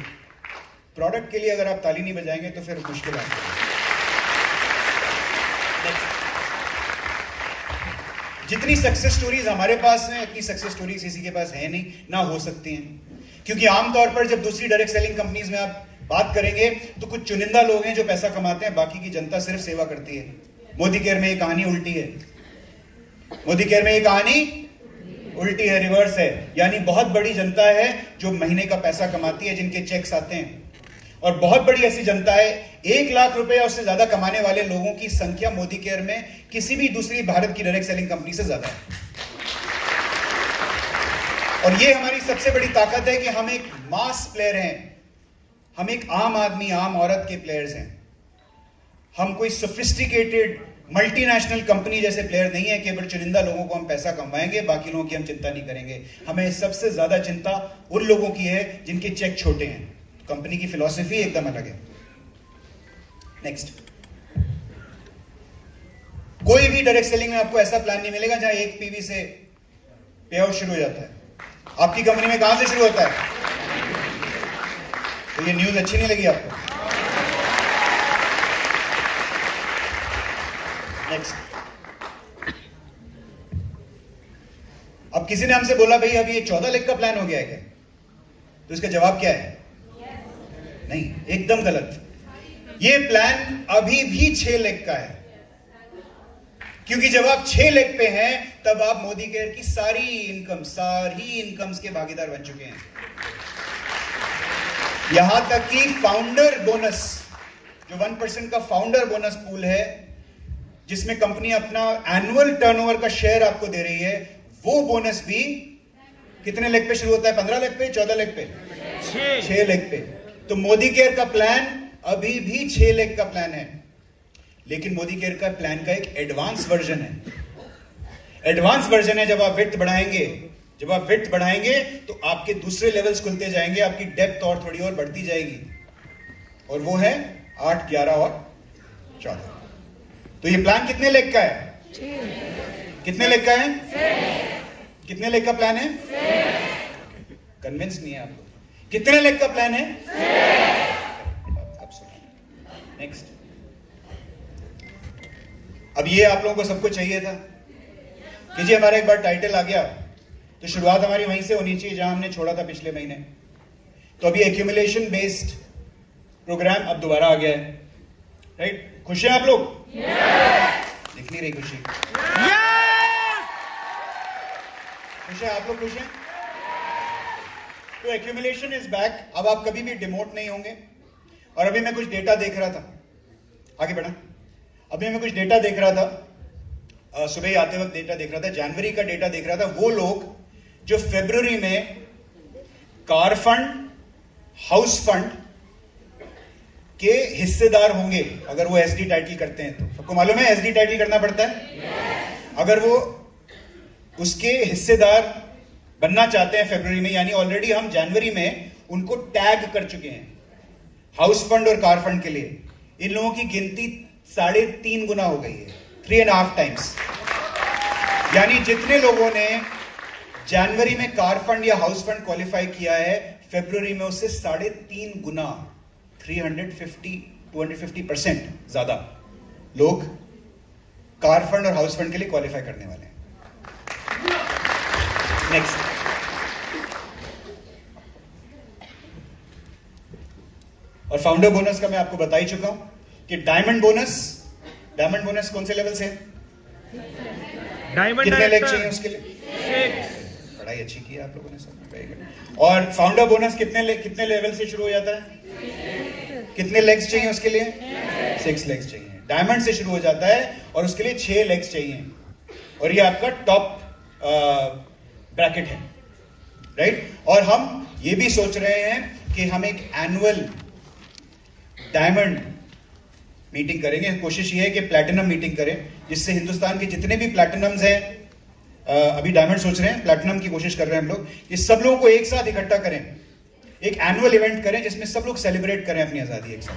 प्रोडक्ट के लिए अगर आप ताली नहीं बजाएंगे तो फिर मुश्किल है। जितनी सक्सेस स्टोरीज हमारे पास हैं उतनी सक्सेस स्टोरीज किसी के पास है नहीं, ना हो सकती हैं। क्योंकि आमतौर पर जब दूसरी डायरेक्ट सेलिंग कंपनीज में आप बात करेंगे तो कुछ चुनिंदा लोग हैं जो पैसा कमाते हैं, बाकी की जनता सिर्फ सेवा करती है। मोदी केयर में ये कहानी उल्टी है। मोदी केयर में ये कहानी उल्टी है, रिवर्स है। यानी बहुत बड़ी जनता है जो महीने का पैसा कमाती है, जिनके चेक्स आते हैं, और बहुत बड़ी ऐसी जनता है 1 लाख रुपए या उससे ज्यादा कमाने वाले लोगों की संख्या मोदी केयर में किसी भी दूसरी भारत की डायरेक्ट सेलिंग कंपनी से ज्यादा है। और ये हमारी सबसे बड़ी ताकत है कि हम एक मास प्लेयर हैं, हम एक आम आदमी, आम औरत के प्लेयर्स हैं। हम कोई सोफिस्टिकेटेड मल्टीनेशनल कंपनी जैसे प्लेयर नहीं है कि अगर चुनिंदा लोगों को हम पैसा कमाएंगे बाकी लोगों की हम चिंता नहीं करेंगे। हमें सबसे ज्यादा चिंता उन लोगों की है जिनके चेक छोटे हैं। कंपनी की फिलॉसफी एकदम अलग है। नेक्स्ट, कोई भी डायरेक्ट सेलिंग में आपको ऐसा प्लान नहीं मिलेगा जहां 1 पीवी से पे आउट शुरू हो जाता है। आपकी कंपनी में कहां से शुरू होता है? तो ये न्यूज अच्छी नहीं लगी आपको? नेक्स्ट, अब किसी ने हमसे बोला भाई अभी ये 14 लाख का प्लान हो गया है क्या? तो इसका जवाब क्या है? नहीं, एकदम गलत। ये प्लान अभी भी 6 लाख का है, क्योंकि जब आप 6 लाख पे हैं तब आप मोदी केयर की सारी इनकम्स के भागीदार बन चुके हैं। यहां तक कि फाउंडर बोनस, जो 1% का फाउंडर बोनस पूल है, जिसमें कंपनी अपना एनुअल टर्नओवर का शेयर आपको दे रही है, वो बोनस भी कितने लाख पे शुरू होता है? 15 लाख पे, 14 लाख पे, 6 लाख पे। तो मोदी केयर का प्लान अभी भी 6 लाख का प्लान है, लेकिन मोदी केयर का प्लान का एक एडवांस वर्जन है। एडवांस वर्जन है, जब आप विड्थ बढ़ाएंगे तो आपके दूसरे लेवल्स खुलते जाएंगे, आपकी डेप्थ और थोड़ी और बढ़ती जाएगी, और वो है 8, 11 और 14। तो ये प्लान कितने लाख का है? कितने लाख का है? कितने लाख का प्लान है? कन्विंस नहीं है आप लोग? कितने लाख का प्लान है? नेक्स्ट, अब ये आप लोगों को सबको चाहिए था कि जी हमारा एक बार टाइटल आ गया तो शुरुआत हमारी वहीं से होनी चाहिए जहां हमने छोड़ा था पिछले महीने। तो अभी एक्यूमुलेशन बेस्ड प्रोग्राम अब दोबारा आ गया है, राइट? खुश हैं आप लोग? दिख नहीं रही खुशी? खुश हैं आप लोग? खुश हैं? तो एक्यूमुलेशन इज बैक। अब आप कभी भी डिमोट नहीं होंगे। और अभी मैं कुछ डेटा देख रहा था, आगे बढ़ा। अभी मैं कुछ डेटा देख रहा था, सुबह ही आते वक्त डेटा देख रहा था, जनवरी का डेटा देख रहा था। वो लोग जो फरवरी में कार फंड, हाउस फंड के हिस्सेदार होंगे, अगर वो एसडी टाइटल करते हैं तो सबको मालूम है एसडी टाइटल करना पड़ता है। अगर वो उसके हिस्सेदार बनना चाहते हैं फरवरी में, यानी ऑलरेडी हम जनवरी में उनको टैग कर चुके हैं हाउस फंड और कार फंड के लिए। इन लोगों की गिनती 3.5 गुना हो गई है, 3.5 टाइम्स। यानी जितने लोगों ने जनवरी में कार फंड या हाउस फंड क्वालिफाई किया है, फरवरी में उससे 3.5 गुना 250% ज्यादा लोग कार फंड और हाउस फंड के लिए क्वालिफाई करने वाले हैं। नेक्स्ट, और फाउंडर बोनस का मैं आपको बता ही चुका हूं कि डायमंड बोनस कौन से लेवल से है? डायमंड कितने लेग चाहिए उसके लिए? 6। पढ़ाई अच्छी की है आप लोगों ने सब। और फाउंडर बोनस कितने लेवल से शुरू हो जाता है? कितने लेग्स चाहिए उसके लिए? 6 लेग्स चाहिए। डायमंड से शुरू हो जाता है और उसके लिए 6 लेग्स चाहिए, और ये आपका टॉप ब्रैकेट है, राइट? और हम ये भी सोच रहे हैं कि हम एक एनुअल डायमंड मीटिंग करेंगे। कोशिश ये है कि प्लैटिनम मीटिंग करें, जिससे हिंदुस्तान के जितने भी प्लैटिनम्स हैं, अभी डायमंड सोच रहे हैं, प्लैटिनम की कोशिश कर रहे हैं हम लोग, ये सब लोगों को एक साथ इकट्ठा करें, एक एनुअल इवेंट करें जिसमें सब लोग सेलिब्रेट करें अपनी आजादी एक साथ।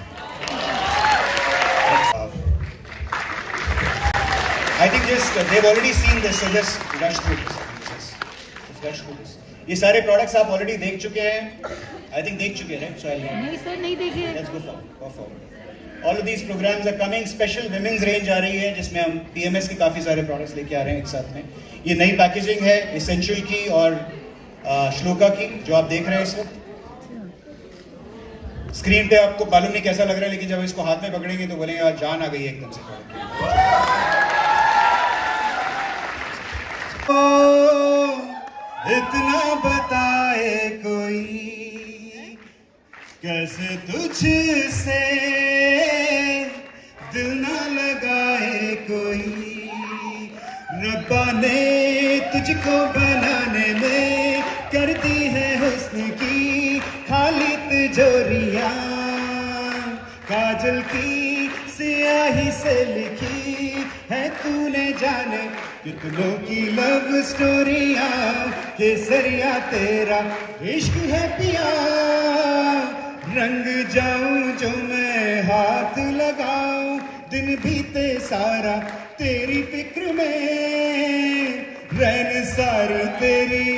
I think they've already seen this, so just rush through this. ये सारे प्रोडक्ट्स आप ऑलरेडी देख चुके हैं, आई थिंक देख चुके हैं, so नहीं सर, नहीं देखे। Let's go forward. All of these programs are coming. Special women's range आ रही है जिसमें हम PMS के काफी सारे प्रोडक्ट्स लेके आ रहे हैं एक साथ में। ये नई पैकेजिंग है एसेंशियल की और श्लोका की, जो आप देख रहे हैं इस वक्त स्क्रीन पे। आपको मालूम नहीं कैसा लग रहा है, लेकिन जब इसको हाथ में पकड़ेंगे तो बोलेंगे यार जान आ गई है एकदम से। इतना बताए कोई कैसे तुझसे दिल ना लगाए कोई, रब्बा ने तुझको बनाने में कर दी है हुस्न की खाली तिजोरियां, काजल की सियाही से लिखी है तूने जाने कितनों की लव स्टोरियां, केसरिया तेरा इश्क है पिया, रंग जाऊं जो मैं हाथ लगाऊं, दिन बीते सारा तेरी फिक्र में, रैन सारी तेरी